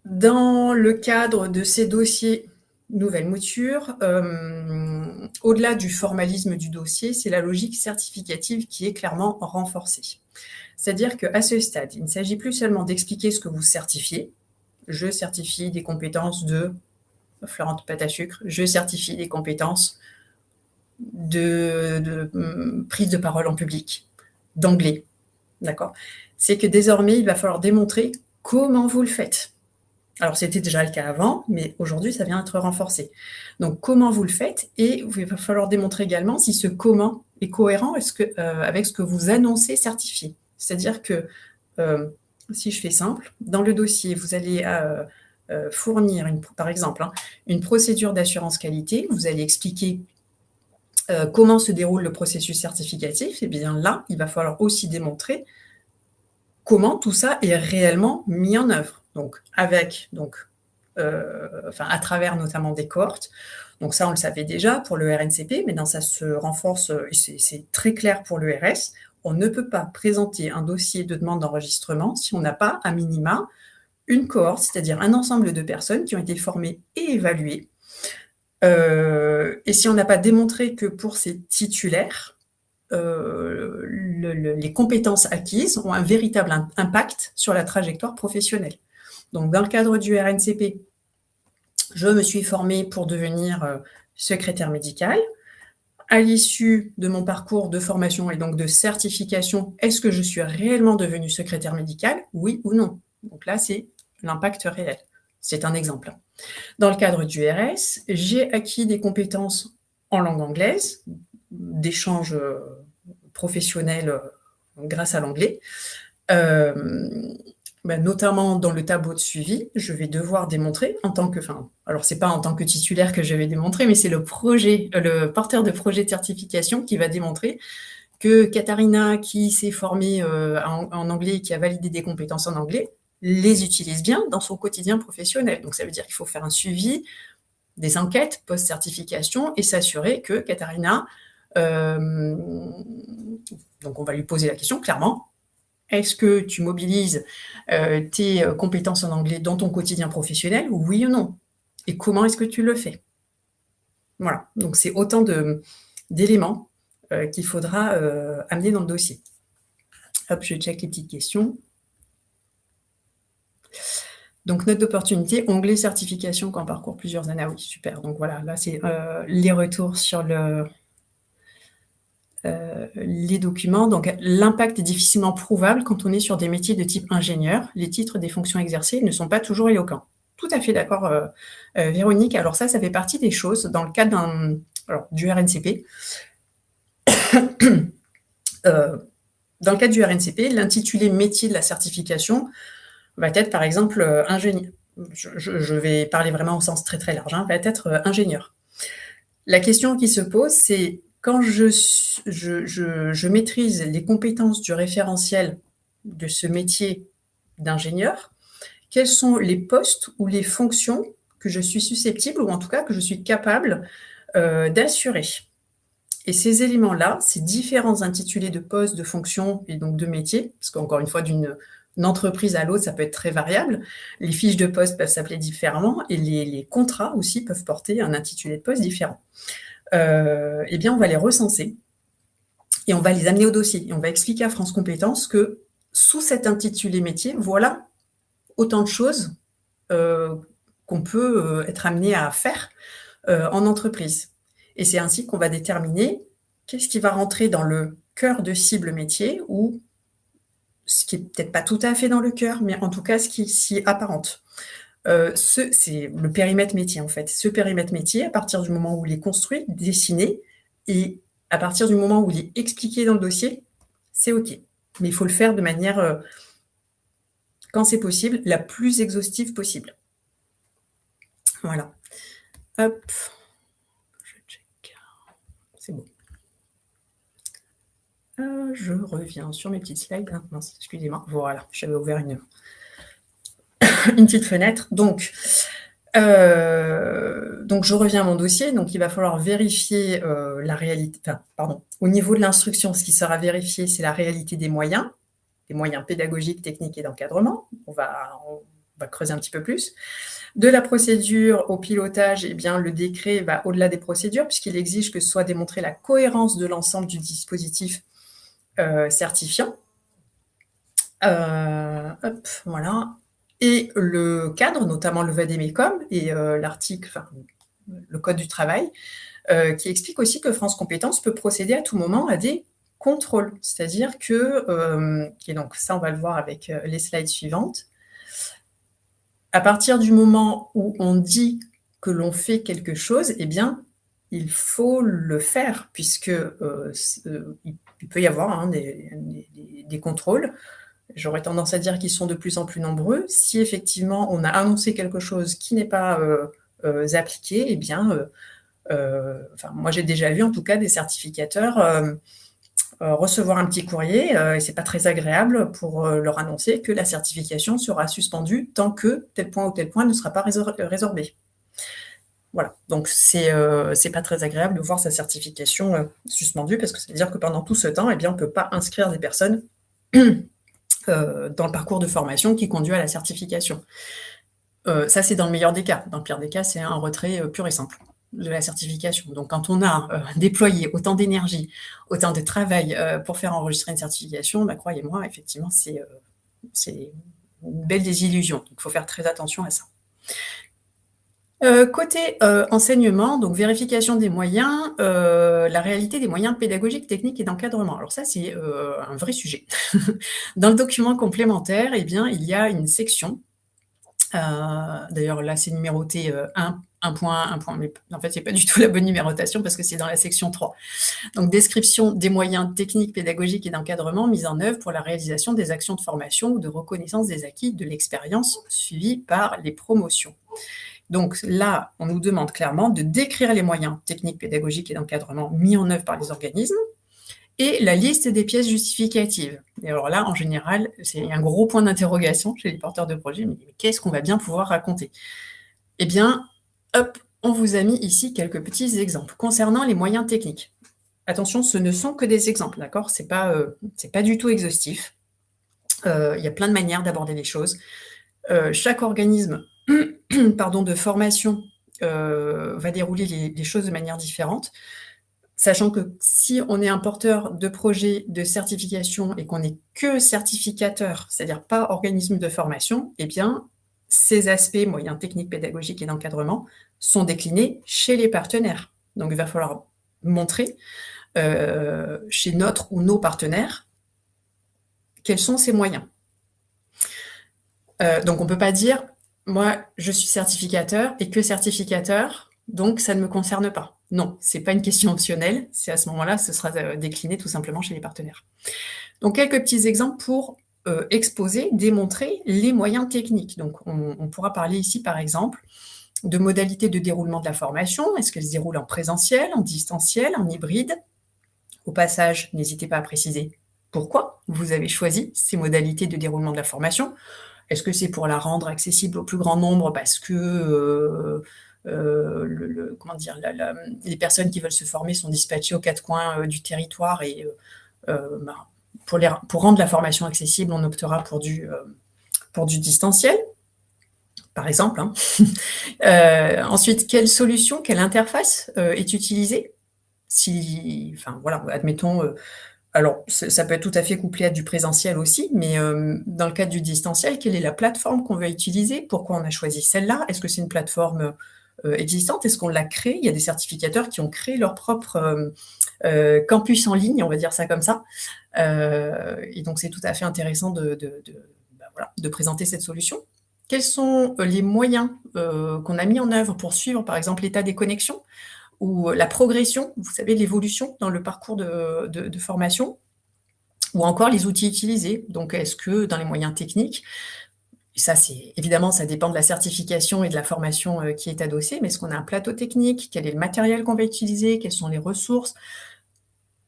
dans le cadre de ces dossiers nouvelle mouture, au-delà du formalisme du dossier, c'est la logique certificative qui est clairement renforcée. C'est-à-dire qu'à ce stade, il ne s'agit plus seulement d'expliquer ce que vous certifiez. Je certifie des compétences de Florente pâte à sucre, je certifie des compétences de prise de parole en public, d'anglais. D'accord ? C'est que désormais, il va falloir démontrer comment vous le faites. Alors, c'était déjà le cas avant, mais aujourd'hui, ça vient être renforcé. Donc, comment vous le faites, et il va falloir démontrer également si ce comment est cohérent avec ce que vous annoncez certifié. C'est-à-dire que, si je fais simple, dans le dossier, vous allez fournir, par exemple, une procédure d'assurance qualité, vous allez expliquer comment se déroule le processus certificatif, et bien là, il va falloir aussi démontrer comment tout ça est réellement mis en œuvre. Donc, à travers notamment des cohortes. Donc ça, on le savait déjà pour le RNCP, mais ça se renforce, et c'est très clair pour le RS. On ne peut pas présenter un dossier de demande d'enregistrement si on n'a pas, à minima, une cohorte, c'est-à-dire un ensemble de personnes qui ont été formées et évaluées. Et si on n'a pas démontré que pour ces titulaires, les compétences acquises ont un véritable impact sur la trajectoire professionnelle. Donc, dans le cadre du RNCP, je me suis formée pour devenir secrétaire médicale. À l'issue de mon parcours de formation et donc de certification, est-ce que je suis réellement devenue secrétaire médicale? Oui ou non? Donc là, c'est l'impact réel. C'est un exemple. Dans le cadre du RS, j'ai acquis des compétences en langue anglaise, d'échanges professionnels grâce à l'anglais. Notamment dans le tableau de suivi, je vais devoir démontrer en tant que, alors c'est pas en tant que titulaire que je vais démontrer, mais c'est le porteur de projet de certification qui va démontrer que Katharina, qui s'est formée en anglais, qui a validé des compétences en anglais, les utilise bien dans son quotidien professionnel. Donc ça veut dire qu'il faut faire un suivi, des enquêtes post-certification et s'assurer que Katharina, donc on va lui poser la question clairement, est-ce que tu mobilises tes compétences en anglais dans ton quotidien professionnel, oui ou non? Et comment est-ce que tu le fais? Voilà, donc c'est autant d'éléments qu'il faudra amener dans le dossier. Hop, je check les petites questions. Donc, note d'opportunité, onglet certification quand on parcourt plusieurs années. Ah oui, super. Donc voilà, là, c'est les retours sur les documents. Donc, l'impact est difficilement prouvable quand on est sur des métiers de type ingénieur. Les titres des fonctions exercées ne sont pas toujours éloquents. Tout à fait d'accord, Véronique. Alors ça fait partie des choses dans le cadre du RNCP. Dans le cadre du RNCP, l'intitulé métier de la certification va être, par exemple, ingénieur. Je vais parler vraiment au sens très très large, va être ingénieur. La question qui se pose, c'est quand je maîtrise les compétences du référentiel de ce métier d'ingénieur, quels sont les postes ou les fonctions que je suis susceptible, ou en tout cas que je suis capable d'assurer. Et ces éléments-là, ces différents intitulés de postes, de fonctions et donc de métiers, parce qu'encore une fois, d'une entreprise à l'autre, ça peut être très variable. Les fiches de poste peuvent s'appeler différemment et les contrats aussi peuvent porter un intitulé de poste différent. Eh bien, on va les recenser et on va les amener au dossier. Et on va expliquer à France Compétences que sous cet intitulé métier, voilà autant de choses qu'on peut être amené à faire en entreprise. Et c'est ainsi qu'on va déterminer qu'est-ce qui va rentrer dans le cœur de cible métier ou ce qui n'est peut-être pas tout à fait dans le cœur, mais en tout cas ce qui s'y apparente. C'est le périmètre métier en fait. Ce périmètre métier, à partir du moment où il est construit, dessiné, et à partir du moment où il est expliqué dans le dossier, c'est OK. Mais il faut le faire de manière, quand c'est possible, la plus exhaustive possible. Voilà. Hop, je check. C'est bon. Je reviens sur mes petites slides. Ah, mince, excusez-moi. Voilà, j'avais ouvert une petite fenêtre. Donc, je reviens à mon dossier. Donc, il va falloir vérifier la réalité. Enfin, pardon. Au niveau de l'instruction, ce qui sera vérifié, c'est la réalité des moyens pédagogiques, techniques et d'encadrement. On va creuser un petit peu plus. De la procédure au pilotage, eh bien, le décret va au-delà des procédures puisqu'il exige que soit démontrée la cohérence de l'ensemble du dispositif certifiant. Hop, voilà. Et le cadre, notamment le VADEMECOM et l'article, enfin, le code du travail, qui explique aussi que France Compétences peut procéder à tout moment à des contrôles. C'est-à-dire que, et donc ça, on va le voir avec les slides suivantes, à partir du moment où on dit que l'on fait quelque chose, eh bien, il faut le faire, puisque il peut y avoir des contrôles. J'aurais tendance à dire qu'ils sont de plus en plus nombreux. Si effectivement on a annoncé quelque chose qui n'est pas appliqué, eh bien, moi j'ai déjà vu en tout cas des certificateurs recevoir un petit courrier, et c'est pas très agréable pour leur annoncer que la certification sera suspendue tant que tel point ou tel point ne sera pas résorbé. Voilà, donc c'est pas très agréable de voir sa certification suspendue parce que ça veut dire que pendant tout ce temps, eh bien, on ne peut pas inscrire des personnes dans le parcours de formation qui conduit à la certification. Ça, c'est dans le meilleur des cas. Dans le pire des cas, c'est un retrait pur et simple de la certification. Donc, quand on a déployé autant d'énergie, autant de travail pour faire enregistrer une certification, bah, croyez-moi, effectivement, c'est une belle désillusion. Donc, il faut faire très attention à ça. Côté enseignement, donc vérification des moyens, la réalité des moyens pédagogiques, techniques et d'encadrement. Alors ça, c'est un vrai sujet. Dans le document complémentaire, eh bien, il y a une section. D'ailleurs, là, c'est numéroté 1 point, 1 point, mais en fait, c'est pas du tout la bonne numérotation parce que c'est dans la section 3. Donc, description des moyens techniques, pédagogiques et d'encadrement mis en œuvre pour la réalisation des actions de formation ou de reconnaissance des acquis de l'expérience suivies par les promotions. Donc là, on nous demande clairement de décrire les moyens techniques, pédagogiques et d'encadrement mis en œuvre par les organismes et la liste des pièces justificatives. Et alors là, en général, c'est un gros point d'interrogation chez les porteurs de projets. Mais qu'est-ce qu'on va bien pouvoir raconter? Eh bien, hop, on vous a mis ici quelques petits exemples concernant les moyens techniques. Attention, ce ne sont que des exemples, d'accord? C'est pas du tout exhaustif. Il y a plein de manières d'aborder les choses. Chaque organisme de formation va dérouler les choses de manière différente. Sachant que si on est un porteur de projet de certification et qu'on n'est que certificateur, c'est-à-dire pas organisme de formation, eh bien, ces aspects, moyens techniques, pédagogiques et d'encadrement, sont déclinés chez les partenaires. Donc, il va falloir montrer chez notre ou nos partenaires quels sont ces moyens. Donc, on ne peut pas dire, moi, je suis certificateur et que certificateur, donc ça ne me concerne pas. Non, ce n'est pas une question optionnelle. C'est à ce moment-là, ce sera décliné tout simplement chez les partenaires. Donc, quelques petits exemples pour exposer, démontrer les moyens techniques. Donc, on pourra parler ici, par exemple, de modalités de déroulement de la formation. Est-ce qu'elle se déroule en présentiel, en distanciel, en hybride? Au passage, n'hésitez pas à préciser pourquoi vous avez choisi ces modalités de déroulement de la formation. Est-ce que c'est pour la rendre accessible au plus grand nombre parce que les personnes qui veulent se former sont dispatchées aux quatre coins du territoire et pour rendre la formation accessible, on optera pour du distanciel, par exemple. Ensuite, quelle solution, quelle interface est utilisée? Admettons, alors ça peut être tout à fait couplé à du présentiel aussi, mais dans le cadre du distanciel, quelle est la plateforme qu'on va utiliser? Pourquoi on a choisi celle-là? Est-ce que c'est une plateforme existante? Est-ce qu'on l'a créée? Il y a des certificateurs qui ont créé leur propre campus en ligne, on va dire ça comme ça. Et donc, c'est tout à fait intéressant de présenter cette solution. Quels sont les moyens qu'on a mis en œuvre pour suivre, par exemple, l'état des connexions ou la progression, vous savez, l'évolution dans le parcours de formation, ou encore les outils utilisés? Donc, est-ce que dans les moyens techniques, ça, c'est évidemment, ça dépend de la certification et de la formation qui est adossée, mais est-ce qu'on a un plateau technique? Quel est le matériel qu'on va utiliser? Quelles sont les ressources?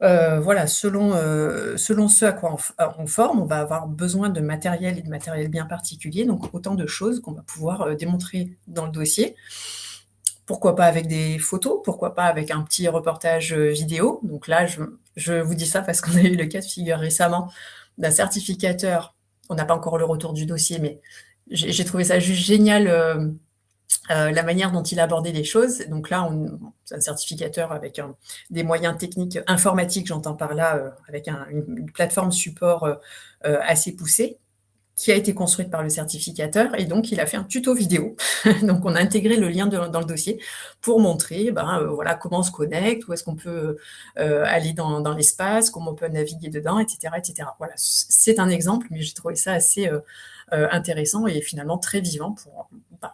Voilà, selon ce à quoi on forme, on va avoir besoin de matériel et de matériel bien particulier, donc autant de choses qu'on va pouvoir démontrer dans le dossier. Pourquoi pas avec des photos? Pourquoi pas avec un petit reportage vidéo? Donc là, je vous dis ça parce qu'on a eu le cas de figure récemment d'un certificateur. On n'a pas encore le retour du dossier, mais j'ai trouvé ça juste génial, la manière dont il abordait les choses. Donc là, c'est un certificateur avec des moyens techniques informatiques, j'entends par là, avec une plateforme support assez poussée, qui a été construite par le certificateur, et donc il a fait un tuto vidéo. Donc on a intégré le lien dans le dossier pour montrer voilà, comment on se connecte, où est-ce qu'on peut aller dans l'espace, comment on peut naviguer dedans, etc. etc. Voilà, c'est un exemple, mais j'ai trouvé ça assez intéressant et finalement très vivant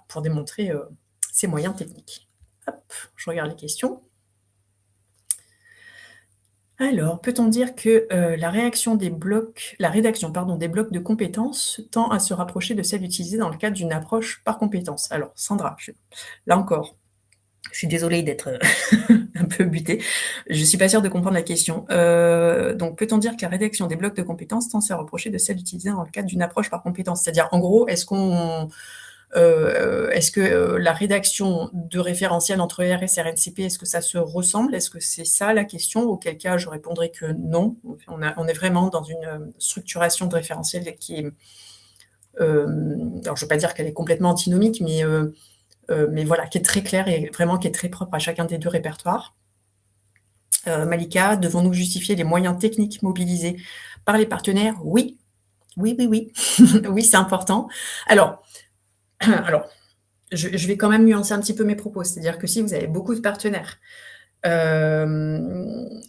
pour démontrer ces moyens techniques. Hop, je regarde les questions. Alors, peut-on dire que la rédaction des blocs de compétences tend à se rapprocher de celle utilisée dans le cadre d'une approche par compétences? Alors, Sandra, là encore, je suis désolée d'être un peu butée. Je ne suis pas sûre de comprendre la question. Donc, peut-on dire que la rédaction des blocs de compétences tend à se rapprocher de celle utilisée dans le cadre d'une approche par compétences? C'est-à-dire, en gros, est-ce que la rédaction de référentiels entre ERS et RNCP, est-ce que ça se ressemble? Est-ce que c'est ça la question? Auquel cas, je répondrai que non. On est vraiment dans une structuration de référentiel qui est... alors, je ne veux pas dire qu'elle est complètement antinomique, mais voilà, qui est très claire et vraiment qui est très propre à chacun des deux répertoires. Malika, devons-nous justifier les moyens techniques mobilisés par les partenaires? Oui. Oui, oui, oui. Oui, c'est important. Alors, je vais quand même nuancer un petit peu mes propos. C'est-à-dire que si vous avez beaucoup de partenaires,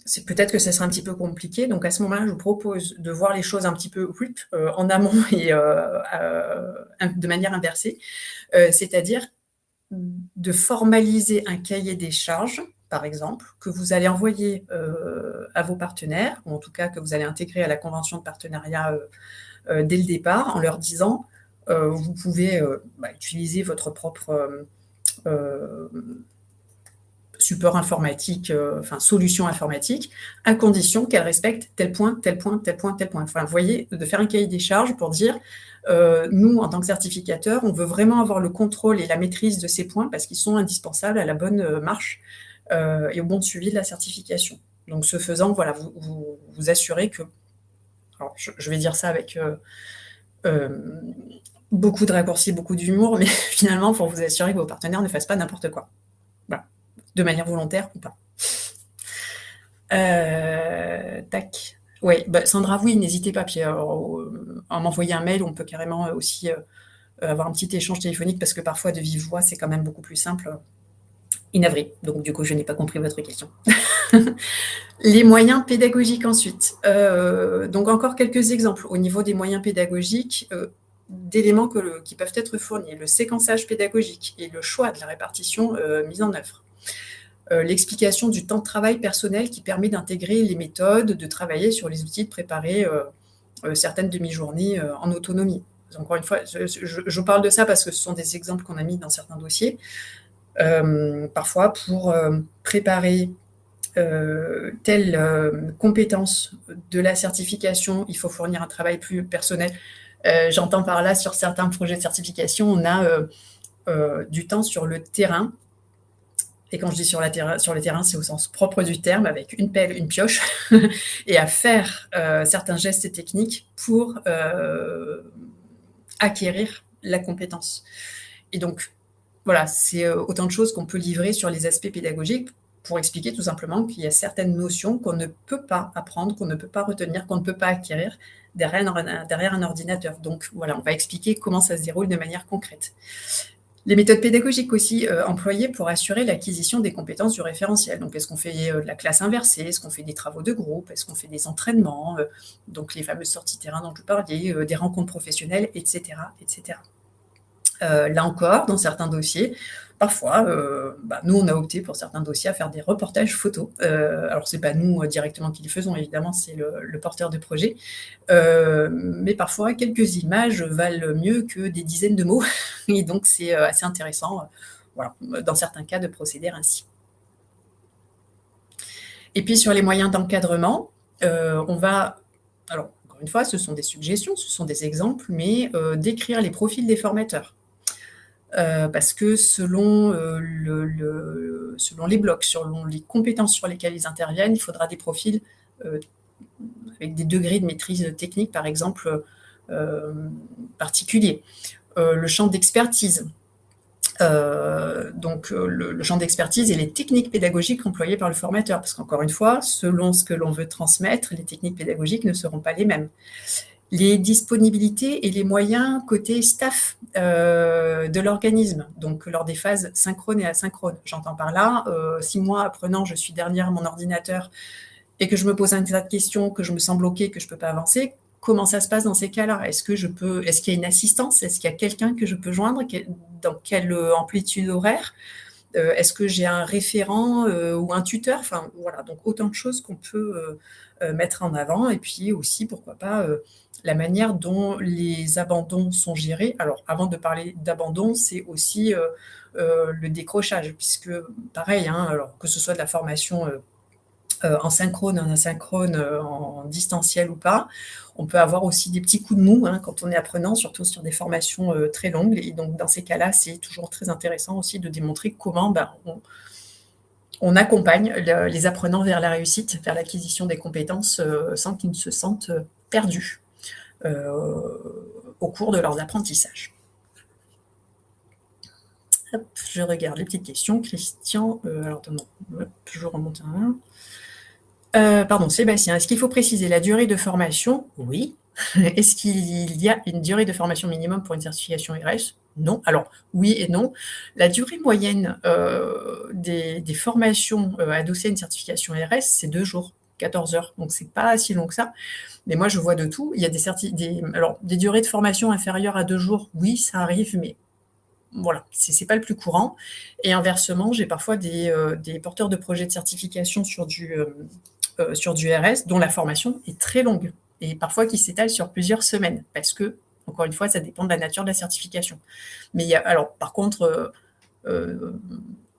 c'est peut-être que ça sera un petit peu compliqué. Donc, à ce moment-là, je vous propose de voir les choses un petit peu en amont et de manière inversée. C'est-à-dire de formaliser un cahier des charges, par exemple, que vous allez envoyer à vos partenaires, ou en tout cas que vous allez intégrer à la convention de partenariat dès le départ, en leur disant vous pouvez utiliser votre propre support informatique, solution informatique, à condition qu'elle respecte tel point, tel point, tel point, tel point. Enfin, vous voyez, de faire un cahier des charges pour dire nous, en tant que certificateur, on veut vraiment avoir le contrôle et la maîtrise de ces points parce qu'ils sont indispensables à la bonne marche et au bon suivi de la certification. Donc, ce faisant, voilà, vous assurez que... Alors, je vais dire ça avec beaucoup de raccourcis, beaucoup d'humour, mais finalement, pour vous assurer que vos partenaires ne fassent pas n'importe quoi. Voilà. De manière volontaire ou pas. Tac. Oui, Sandra, oui, n'hésitez pas. Puis, à m'envoyer un mail, on peut carrément aussi avoir un petit échange téléphonique parce que parfois, de vive voix, c'est quand même beaucoup plus simple. Navré. Donc, du coup, je n'ai pas compris votre question. Les moyens pédagogiques ensuite. Donc, encore quelques exemples. Au niveau des moyens pédagogiques, d'éléments qui peuvent être fournis, le séquençage pédagogique et le choix de la répartition mise en œuvre. L'explication du temps de travail personnel qui permet d'intégrer les méthodes, de travailler sur les outils, de préparer certaines demi-journées en autonomie. Encore une fois, je parle de ça parce que ce sont des exemples qu'on a mis dans certains dossiers. Parfois, pour préparer telle compétence de la certification, il faut fournir un travail plus personnel. J'entends par là, sur certains projets de certification, on a du temps sur le terrain. Et quand je dis sur le terrain, c'est au sens propre du terme, avec une pelle, une pioche, et à faire certains gestes techniques pour acquérir la compétence. Et donc, voilà, c'est autant de choses qu'on peut livrer sur les aspects pédagogiques pour expliquer tout simplement qu'il y a certaines notions qu'on ne peut pas apprendre, qu'on ne peut pas retenir, qu'on ne peut pas acquérir derrière un ordinateur. Donc, voilà, on va expliquer comment ça se déroule de manière concrète. Les méthodes pédagogiques aussi employées pour assurer l'acquisition des compétences du référentiel. Donc, est-ce qu'on fait de la classe inversée? Est-ce qu'on fait des travaux de groupe? Est-ce qu'on fait des entraînements? Donc, les fameuses sorties terrain dont je vous parlais, des rencontres professionnelles, etc., etc. Là encore, dans certains dossiers, parfois, nous, on a opté pour certains dossiers à faire des reportages photos. Alors, c'est pas nous directement qui les faisons, évidemment, c'est le porteur de projet. Mais parfois, quelques images valent mieux que des dizaines de mots. Et donc, c'est assez intéressant, voilà, dans certains cas, de procéder ainsi. Et puis, sur les moyens d'encadrement, on va... Alors, encore une fois, ce sont des suggestions, ce sont des exemples, mais décrire les profils des formateurs. Parce que selon les blocs, selon les compétences sur lesquelles ils interviennent, il faudra des profils avec des degrés de maîtrise technique, par exemple, particuliers. Le champ d'expertise. Donc, le champ d'expertise et les techniques pédagogiques employées par le formateur. Parce qu'encore une fois, selon ce que l'on veut transmettre, les techniques pédagogiques ne seront pas les mêmes. Les disponibilités et les moyens côté staff de l'organisme, donc lors des phases synchrones et asynchrones. J'entends par là, si moi, apprenant, je suis derrière mon ordinateur et que je me pose un tas de questions, que je me sens bloquée, que je ne peux pas avancer, comment ça se passe dans ces cas-là? Est-ce qu'il y a une assistance? Est-ce qu'il y a quelqu'un que je peux joindre? Dans quelle amplitude horaire? Est-ce que j'ai un référent ou un tuteur? Enfin, voilà, donc autant de choses qu'on peut mettre en avant. Et puis aussi, pourquoi pas, la manière dont les abandons sont gérés. Alors, avant de parler d'abandon, c'est aussi le décrochage, puisque pareil, hein, alors, que ce soit de la formation en synchrone, en asynchrone, en distanciel ou pas, on peut avoir aussi des petits coups de mou hein, quand on est apprenant, surtout sur des formations très longues. Et donc, dans ces cas-là, c'est toujours très intéressant aussi de démontrer comment on accompagne les apprenants vers la réussite, vers l'acquisition des compétences sans qu'ils ne se sentent perdus au cours de leurs apprentissages. Hop, je regarde les petites questions. Christian, alors non, je remonte un. Pardon, Sébastien, est-ce qu'il faut préciser la durée de formation? Oui. Est-ce qu'il y a une durée de formation minimum pour une certification RS? Non. Alors, oui et non. La durée moyenne des formations adossées à une certification RS, c'est 2 jours, 14 heures. Donc, c'est pas si long que ça. Mais moi, je vois de tout. Il y a des durées de formation inférieures à 2 jours. Oui, ça arrive, mais voilà, c'est pas le plus courant. Et inversement, j'ai parfois des porteurs de projets de certification sur du RS dont la formation est très longue et parfois qui s'étale sur plusieurs semaines parce que, encore une fois, ça dépend de la nature de la certification. Mais alors, par contre,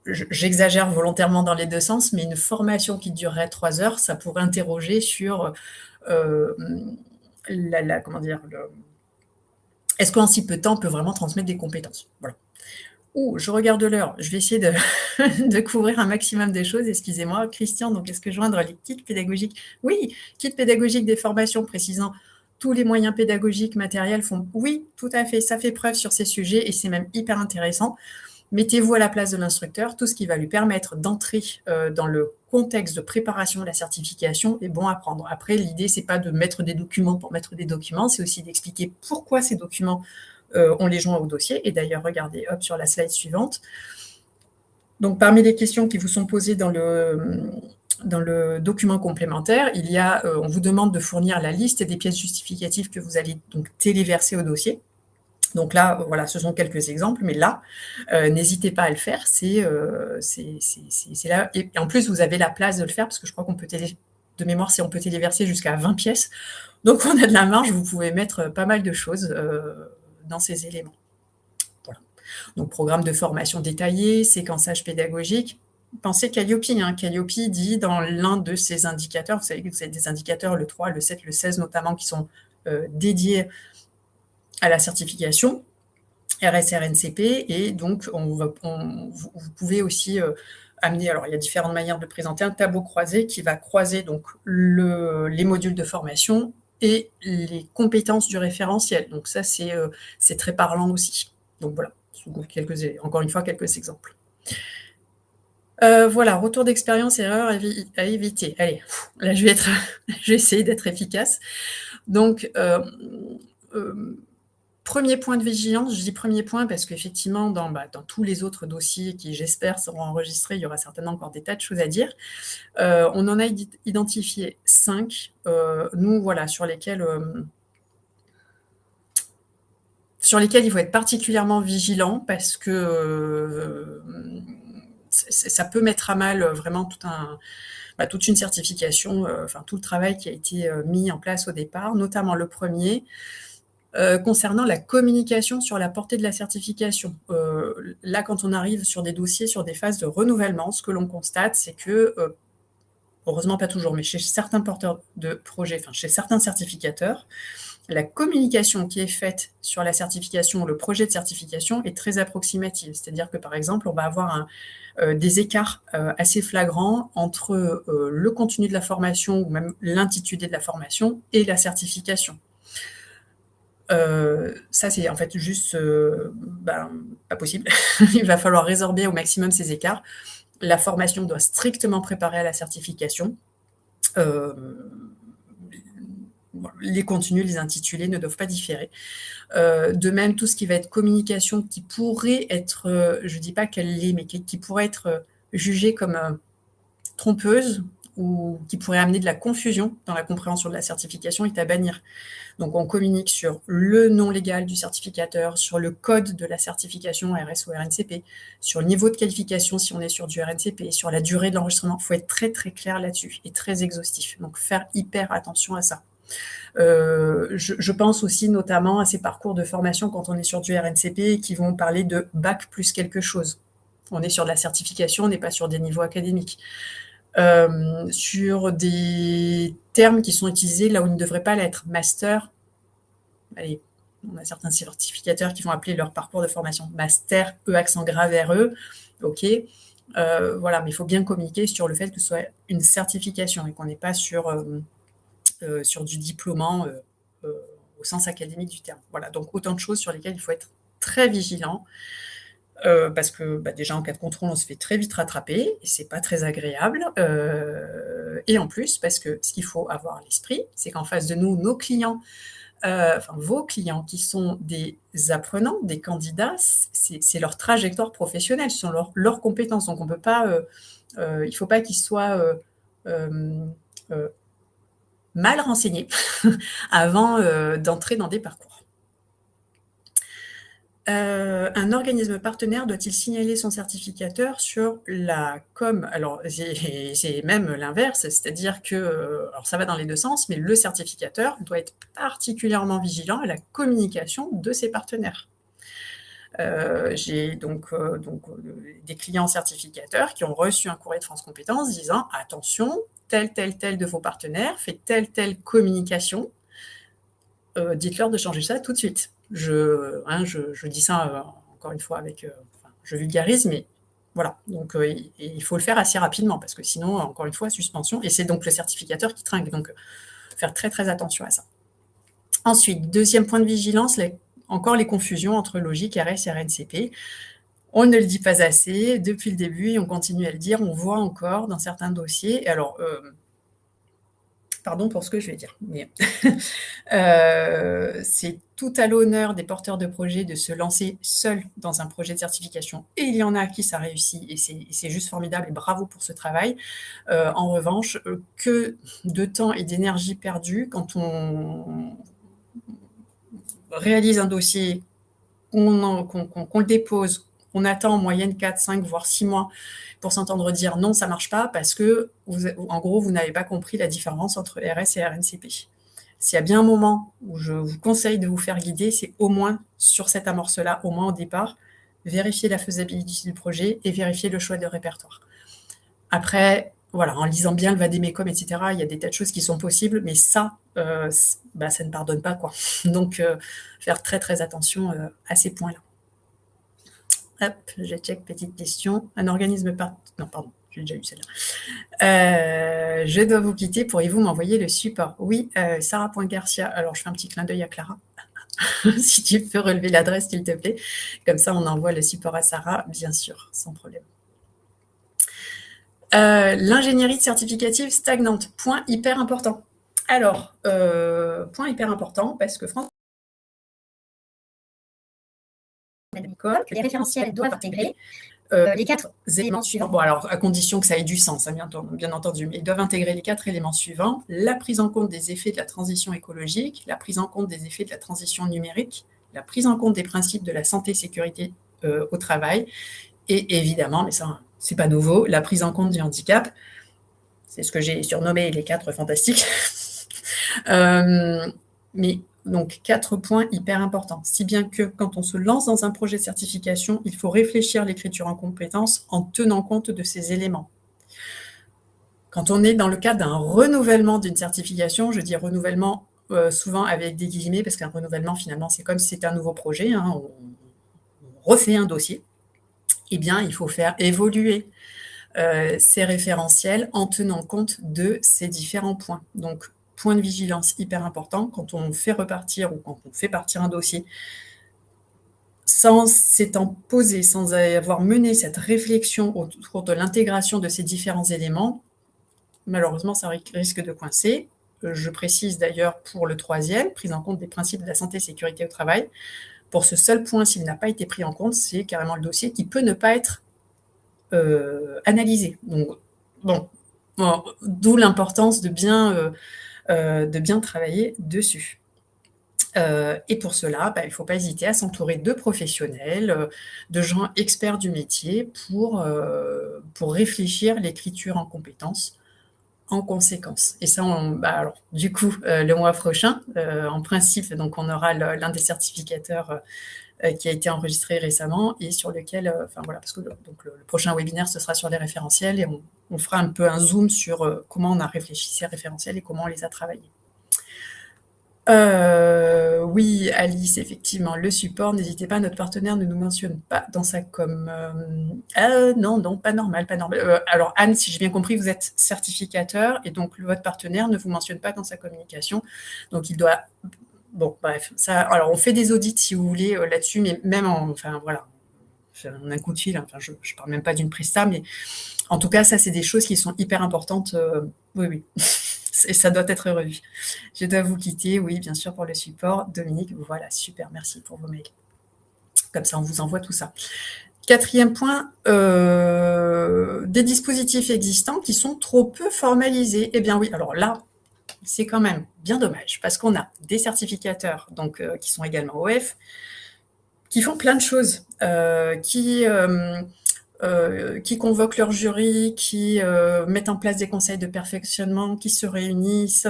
j'exagère volontairement dans les deux sens, mais une formation qui durerait 3 heures, ça pourrait interroger sur comment dire, est-ce qu'en si peu de temps, on peut vraiment transmettre des compétences? Voilà. Je regarde l'heure. Je vais essayer de couvrir un maximum de choses. Excusez-moi, Christian, donc est-ce que joindre les kits pédagogiques? Oui, kits pédagogiques des formations précisant tous les moyens pédagogiques matériels font... Oui, tout à fait, ça fait preuve sur ces sujets et c'est même hyper intéressant. Mettez-vous à la place de l'instructeur, tout ce qui va lui permettre d'entrer dans le contexte de préparation de la certification est bon à prendre. Après, l'idée, c'est pas de mettre des documents pour mettre des documents, c'est aussi d'expliquer pourquoi ces documents on les joint au dossier. Et d'ailleurs, regardez, hop, sur la slide suivante. Donc, parmi les questions qui vous sont posées dans le document complémentaire, il y a, on vous demande de fournir la liste des pièces justificatives que vous allez donc téléverser au dossier. Donc là, voilà, ce sont quelques exemples, mais là, n'hésitez pas à le faire. C'est là. Et en plus, vous avez la place de le faire parce que je crois qu'on peut de mémoire, on peut téléverser jusqu'à 20 pièces. Donc, on a de la marge. Vous pouvez mettre pas mal de choses dans ces éléments. Voilà. Donc, programme de formation détaillé, séquençage pédagogique. Pensez Calliope. Calliope dit dans l'un de ses indicateurs, vous savez que vous avez des indicateurs, le 3, le 7, le 16 notamment, qui sont dédiés à la certification RSRNCP. Et donc, vous pouvez aussi amener, alors il y a différentes manières de présenter un tableau croisé qui va croiser donc les modules de formation et les compétences du référentiel. Donc ça, c'est très parlant aussi. Donc voilà, encore une fois, quelques exemples. Voilà, retour d'expérience, erreur à éviter. Allez, là, je vais essayer d'être efficace. Donc, premier point de vigilance, je dis premier point parce qu'effectivement, dans tous les autres dossiers qui, j'espère, seront enregistrés, il y aura certainement encore des tas de choses à dire. On en a identifié 5, nous, voilà, sur lesquels sur lesquels il faut être particulièrement vigilant parce que ça peut mettre à mal vraiment toute une certification, enfin tout le travail qui a été mis en place au départ, notamment le premier, concernant la communication sur la portée de la certification. Là, quand on arrive sur des dossiers, sur des phases de renouvellement, ce que l'on constate, c'est que, heureusement pas toujours, mais chez certains porteurs de projets, enfin chez certains certificateurs, la communication qui est faite sur la certification, le projet de certification est très approximative. C'est-à-dire que, par exemple, on va avoir des écarts assez flagrants entre le contenu de la formation ou même l'intitulé de la formation et la certification. Ça, c'est en fait juste pas possible. Il va falloir résorber au maximum ces écarts. La formation doit strictement préparer à la certification. Les contenus, les intitulés ne doivent pas différer. De même, tout ce qui va être communication qui pourrait être, je ne dis pas qu'elle l'est, mais qui pourrait être jugée comme trompeuse ou qui pourrait amener de la confusion dans la compréhension de la certification est à bannir. Donc, on communique sur le nom légal du certificateur, sur le code de la certification RS ou RNCP, sur le niveau de qualification si on est sur du RNCP, sur la durée de l'enregistrement. Il faut être très, très clair là-dessus et très exhaustif. Donc, faire hyper attention à ça. Je pense aussi notamment à ces parcours de formation quand on est sur du RNCP qui vont parler de bac plus quelque chose. On est sur de la certification, on n'est pas sur des niveaux académiques. Sur des termes qui sont utilisés là où ils ne devraient pas l'être. Master, allez, on a certains certificateurs qui vont appeler leur parcours de formation master, E accent grave RE, ok. Voilà, mais il faut bien communiquer sur le fait que ce soit une certification et qu'on n'est pas sur du diplômant au sens académique du terme. Voilà, donc autant de choses sur lesquelles il faut être très vigilant. Parce que déjà en cas de contrôle, on se fait très vite rattraper et c'est pas très agréable. Et en plus, parce que ce qu'il faut avoir à l'esprit, c'est qu'en face de nous, nos clients, vos clients qui sont des apprenants, des candidats, c'est leur trajectoire professionnelle, ce sont leurs compétences. Donc on peut pas, il faut pas qu'ils soient mal renseignés avant d'entrer dans des parcours. Un organisme partenaire doit-il signaler son certificateur sur la com? Alors, c'est même l'inverse, c'est-à-dire que, alors ça va dans les deux sens, mais le certificateur doit être particulièrement vigilant à la communication de ses partenaires. J'ai donc des clients certificateurs qui ont reçu un courrier de France Compétences disant « Attention, tel de vos partenaires fait telle communication, dites-leur de changer ça tout de suite. » Je dis ça encore une fois avec, je vulgarise, mais voilà. Donc il faut le faire assez rapidement parce que sinon, encore une fois, suspension. Et c'est donc le certificateur qui trinque. Donc faire très très attention à ça. Ensuite, deuxième point de vigilance, encore les confusions entre logique, RS et RNCP. On ne le dit pas assez depuis le début et on continue à le dire. On voit encore dans certains dossiers. Alors, pardon pour ce que je vais dire, mais c'est tout à l'honneur des porteurs de projets de se lancer seuls dans un projet de certification. Et il y en a qui ça réussit et c'est juste formidable et bravo pour ce travail. En revanche, que de temps et d'énergie perdue quand on réalise un dossier, qu'on le dépose, on attend en moyenne 4, 5, voire 6 mois pour s'entendre dire non, ça ne marche pas parce que, en gros, vous n'avez pas compris la différence entre RS et RNCP. S'il y a bien un moment où je vous conseille de vous faire guider, c'est au moins sur cette amorce-là, au moins au départ, vérifier la faisabilité du projet et vérifier le choix de répertoire. Après, voilà, en lisant bien le vadémécum, etc., il y a des tas de choses qui sont possibles, mais ça, ça ne pardonne pas, quoi. Donc, faire très, très attention à ces points-là. Hop, je check, petite question. Un organisme non, pardon, j'ai déjà eu celle-là. Je dois vous quitter, pourriez-vous m'envoyer le support? Oui, Sarah.Garcia. Alors, je fais un petit clin d'œil à Clara. Si tu peux relever l'adresse, s'il te plaît. Comme ça, on envoie le support à Sarah, bien sûr, sans problème. L'ingénierie certificative stagnante. Point hyper important. Alors, point hyper important, parce que franchement, que les référentiels doivent intégrer les 4 éléments suivants. Bon, alors, à condition que ça ait du sens, hein, bien entendu, mais ils doivent intégrer les 4 éléments suivants. La prise en compte des effets de la transition écologique, la prise en compte des effets de la transition numérique la prise en compte des principes de la santé et sécurité au travail, et évidemment, mais ça, c'est pas nouveau, la prise en compte du handicap. C'est ce que j'ai surnommé les 4 fantastiques. Mais donc 4 points hyper importants. Si bien que quand on se lance dans un projet de certification, il faut réfléchir à l'écriture en compétences en tenant compte de ces éléments. Quand on est dans le cadre d'un renouvellement d'une certification, je dis renouvellement souvent avec des guillemets, parce qu'un renouvellement, finalement, c'est comme si c'était un nouveau projet, hein, on refait un dossier. Eh bien, il faut faire évoluer ces référentiels en tenant compte de ces différents points. Donc, point de vigilance hyper important quand on fait repartir ou quand on fait partir un dossier, sans s'étant posé, sans avoir mené cette réflexion autour de l'intégration de ces différents éléments, malheureusement, ça risque de coincer. Je précise d'ailleurs pour le 3e, prise en compte des principes de la santé et sécurité au travail. Pour ce seul point, s'il n'a pas été pris en compte, c'est carrément le dossier qui peut ne pas être analysé. Donc, bon, d'où l'importance de bien travailler dessus. Et pour cela, il ne faut pas hésiter à s'entourer de professionnels, de gens experts du métier pour réfléchir l'écriture en compétences en conséquence. Et ça, alors, du coup, le mois prochain, en principe, donc on aura l'un des certificateurs qui a été enregistré récemment et sur lequel, voilà, parce que donc, le prochain webinaire, ce sera sur les référentiels et on fera un peu un zoom sur comment on a réfléchi ces référentiels et comment on les a travaillés. Oui, Alice, effectivement, le support, n'hésitez pas, notre partenaire ne nous mentionne pas dans sa com. Non, pas normal, pas normal. Alors Anne, si j'ai bien compris, vous êtes certificateur et donc votre partenaire ne vous mentionne pas dans sa communication. Donc il doit... Bon, bref, ça. Alors on fait des audits si vous voulez là-dessus, mais même voilà, en un coup de fil, je parle même pas d'une presta, mais en tout cas, ça, c'est des choses qui sont hyper importantes. Oui. Et ça doit être revu. Je dois vous quitter, oui, bien sûr, pour le support. Dominique, voilà, super, merci pour vos mails. Comme ça, on vous envoie tout ça. 4e point, des dispositifs existants qui sont trop peu formalisés. Eh bien oui, alors là, c'est quand même bien dommage, parce qu'on a des certificateurs donc, qui sont également OF, qui font plein de choses, qui convoquent leur jury, qui mettent en place des conseils de perfectionnement, qui se réunissent,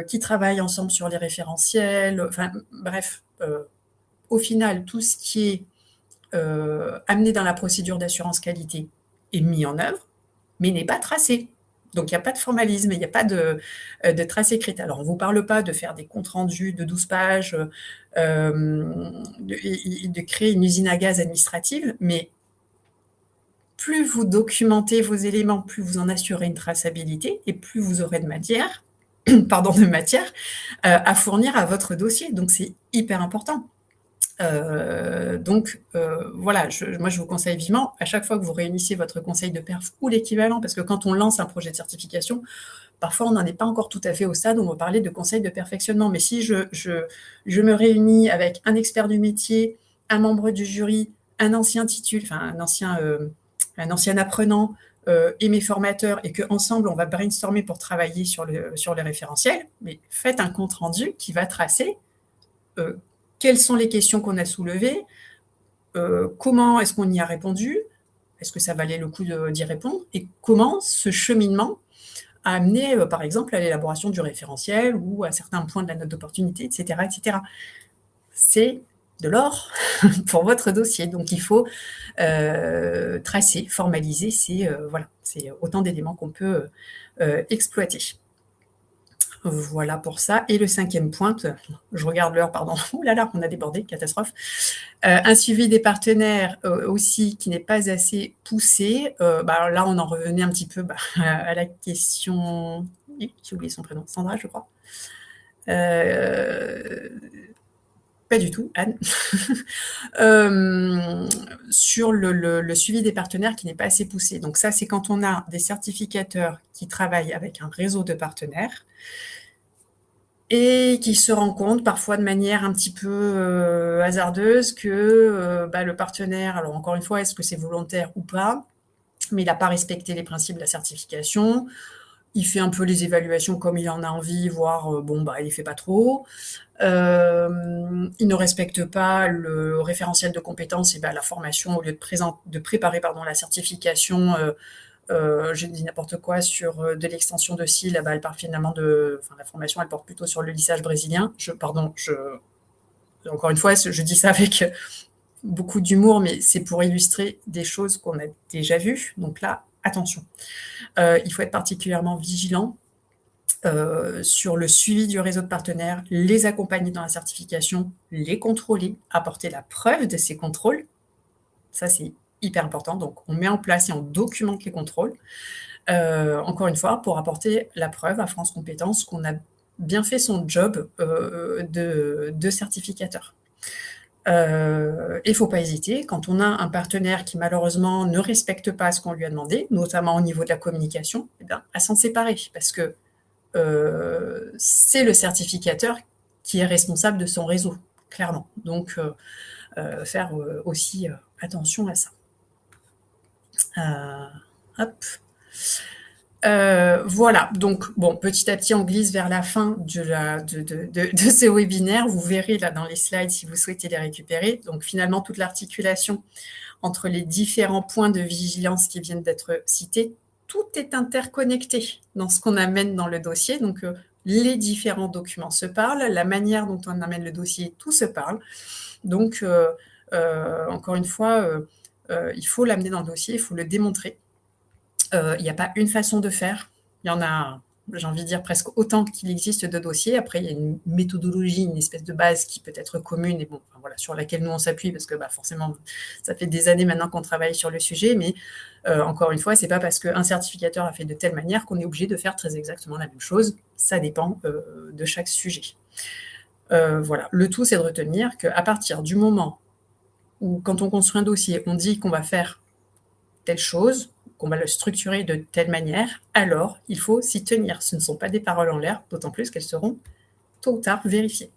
qui travaillent ensemble sur les référentiels. Enfin, bref, au final, tout ce qui est amené dans la procédure d'assurance qualité est mis en œuvre, mais n'est pas tracé. Donc, il n'y a pas de formalisme, il n'y a pas de trace écrite. Alors, on ne vous parle pas de faire des comptes rendus de 12 pages, de créer une usine à gaz administrative, mais plus vous documentez vos éléments, plus vous en assurez une traçabilité et plus vous aurez de matière, à fournir à votre dossier. Donc, c'est hyper important. Voilà, moi je vous conseille vivement, à chaque fois que vous réunissez votre conseil de perf ou l'équivalent, parce que quand on lance un projet de certification, parfois on n'en est pas encore tout à fait au stade où on va parler de conseil de perfectionnement. Mais si je me réunis avec un expert du métier, un membre du jury, un ancien un ancien apprenant et mes formateurs, et qu'ensemble on va brainstormer pour travailler sur les référentiels, mais faites un compte rendu qui va tracer quelles sont les questions qu'on a soulevées, comment est-ce qu'on y a répondu, est-ce que ça valait le coup d'y répondre, et comment ce cheminement a amené, par exemple, à l'élaboration du référentiel ou à certains points de la note d'opportunité, etc., etc. C'est de l'or pour votre dossier. Donc, il faut tracer, formaliser. C'est autant d'éléments qu'on peut exploiter. Voilà pour ça. Et le 5e point, je regarde l'heure, pardon. Ouh là là, on a débordé, catastrophe. Un suivi des partenaires aussi qui n'est pas assez poussé. Alors là, on en revenait un petit peu à la question... J'ai oublié son prénom, Sandra, je crois. Pas du tout, Anne. Sur le suivi des partenaires qui n'est pas assez poussé. Donc ça, c'est quand on a des certificateurs qui travaillent avec un réseau de partenaires et qui se rendent compte parfois de manière un petit peu hasardeuse que le partenaire, alors encore une fois, est-ce que c'est volontaire ou pas, mais il n'a pas respecté les principes de la certification, il fait un peu les évaluations comme il en a envie, voire il les fait pas trop. Il ne respecte pas le référentiel de compétences et la formation, au lieu de préparer la certification, je dis n'importe quoi sur de l'extension de cils, elle parle finalement la formation, elle porte plutôt sur le lissage brésilien. Encore une fois, je dis ça avec beaucoup d'humour, mais c'est pour illustrer des choses qu'on a déjà vues. Donc là, attention. Il faut être particulièrement vigilant sur le suivi du réseau de partenaires, les accompagner dans la certification, les contrôler, apporter la preuve de ces contrôles. Ça, c'est hyper important. Donc, on met en place et on documente les contrôles. Encore une fois, pour apporter la preuve à France Compétences qu'on a bien fait son job de certificateur. Il ne faut pas hésiter, quand on a un partenaire qui malheureusement ne respecte pas ce qu'on lui a demandé, notamment au niveau de la communication, à s'en séparer, parce que c'est le certificateur qui est responsable de son réseau, clairement. Donc, faire aussi attention à ça. Hop. Voilà, donc petit à petit, on glisse vers la fin de ce webinaire. Vous verrez là dans les slides si vous souhaitez les récupérer. Donc finalement, toute l'articulation entre les différents points de vigilance qui viennent d'être cités, tout est interconnecté dans ce qu'on amène dans le dossier. Donc les différents documents se parlent, la manière dont on amène le dossier, tout se parle. Donc encore une fois, il faut l'amener dans le dossier, il faut le démontrer. Il n'y a pas une façon de faire. Il y en a, j'ai envie de dire, presque autant qu'il existe de dossiers. Après, il y a une méthodologie, une espèce de base qui peut être commune et sur laquelle nous, on s'appuie parce que forcément, ça fait des années maintenant qu'on travaille sur le sujet. Mais encore une fois, ce n'est pas parce qu'un certificateur a fait de telle manière qu'on est obligé de faire très exactement la même chose. Ça dépend de chaque sujet. Voilà. Le tout, c'est de retenir qu'à partir du moment où, quand on construit un dossier, on dit qu'on va faire telle chose, qu'on va le structurer de telle manière, alors il faut s'y tenir. Ce ne sont pas des paroles en l'air, d'autant plus qu'elles seront tôt ou tard vérifiées.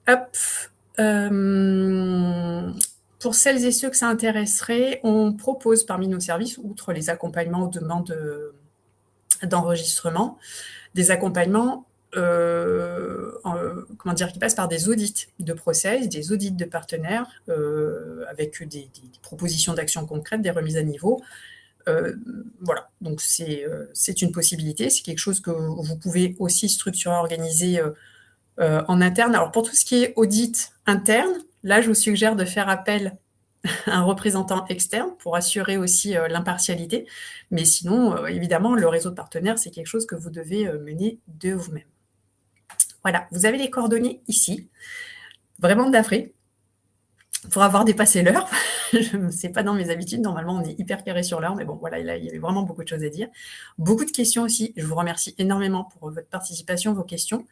Hop. Pour celles et ceux que ça intéresserait, on propose parmi nos services, outre les accompagnements aux demandes d'enregistrement, des accompagnements qui passent par des audits de process, des audits de partenaires, avec des propositions d'action concrètes, des remises à niveau. Voilà, donc c'est une possibilité, c'est quelque chose que vous pouvez aussi structurer, organiser en interne. Alors pour tout ce qui est audit interne, là je vous suggère de faire appel à un représentant externe pour assurer aussi l'impartialité. Mais sinon, évidemment, le réseau de partenaires, c'est quelque chose que vous devez mener de vous-même. Voilà, vous avez les coordonnées ici. Vraiment navré pour avoir dépassé l'heure. C'est pas dans mes habitudes. Normalement, on est hyper carré sur l'heure. Mais bon, voilà, là, il y avait vraiment beaucoup de choses à dire. Beaucoup de questions aussi. Je vous remercie énormément pour votre participation, vos questions.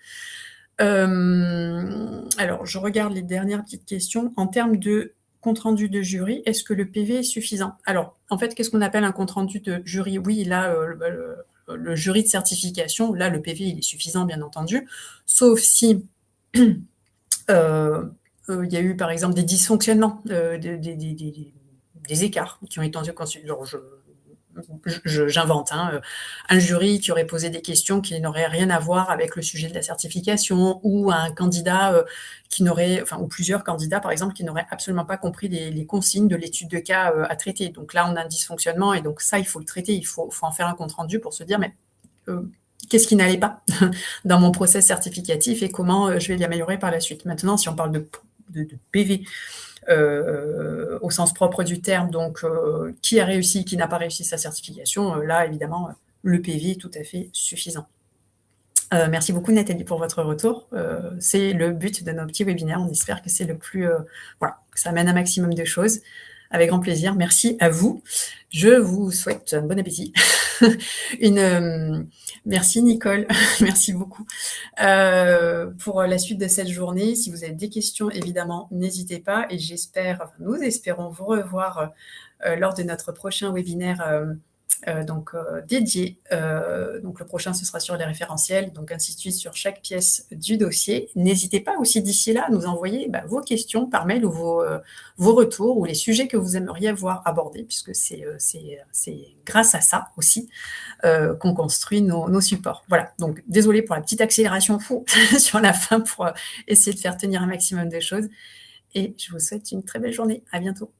Alors, je regarde les dernières petites questions. En termes de compte-rendu de jury, est-ce que le PV est suffisant? Alors, en fait, qu'est-ce qu'on appelle un compte-rendu de jury? Oui, là, le jury de certification, là, le PV, il est suffisant, bien entendu, sauf si il y a eu, par exemple, des dysfonctionnements, des écarts qui ont été consultés. J'invente, un jury qui aurait posé des questions qui n'auraient rien à voir avec le sujet de la certification, ou un candidat ou plusieurs candidats, par exemple, qui n'auraient absolument pas compris les consignes de l'étude de cas à traiter. Donc là, on a un dysfonctionnement, et donc ça, il faut le traiter, il faut en faire un compte-rendu pour se dire, mais qu'est-ce qui n'allait pas dans mon process certificatif et comment je vais l'améliorer par la suite. Maintenant, si on parle de PV, au sens propre du terme, donc qui a réussi, qui n'a pas réussi sa certification, là évidemment le PV est tout à fait suffisant. Merci beaucoup Nathalie pour votre retour. C'est le but de nos petits webinaires, on espère que c'est le plus voilà, que ça amène un maximum de choses. Avec grand plaisir, merci à vous. Je vous souhaite un bon appétit. Merci Nicole, merci beaucoup pour la suite de cette journée. Si vous avez des questions, évidemment, n'hésitez pas, et nous espérons vous revoir lors de notre prochain webinaire dédié. Donc le prochain, ce sera sur les référentiels, donc ainsi de suite sur chaque pièce du dossier. N'hésitez pas aussi d'ici là à nous envoyer vos questions par mail ou vos retours ou les sujets que vous aimeriez voir abordés, puisque c'est grâce à ça aussi qu'on construit nos supports. Voilà, donc désolé pour la petite accélération fou sur la fin pour essayer de faire tenir un maximum de choses. Et je vous souhaite une très belle journée. À bientôt.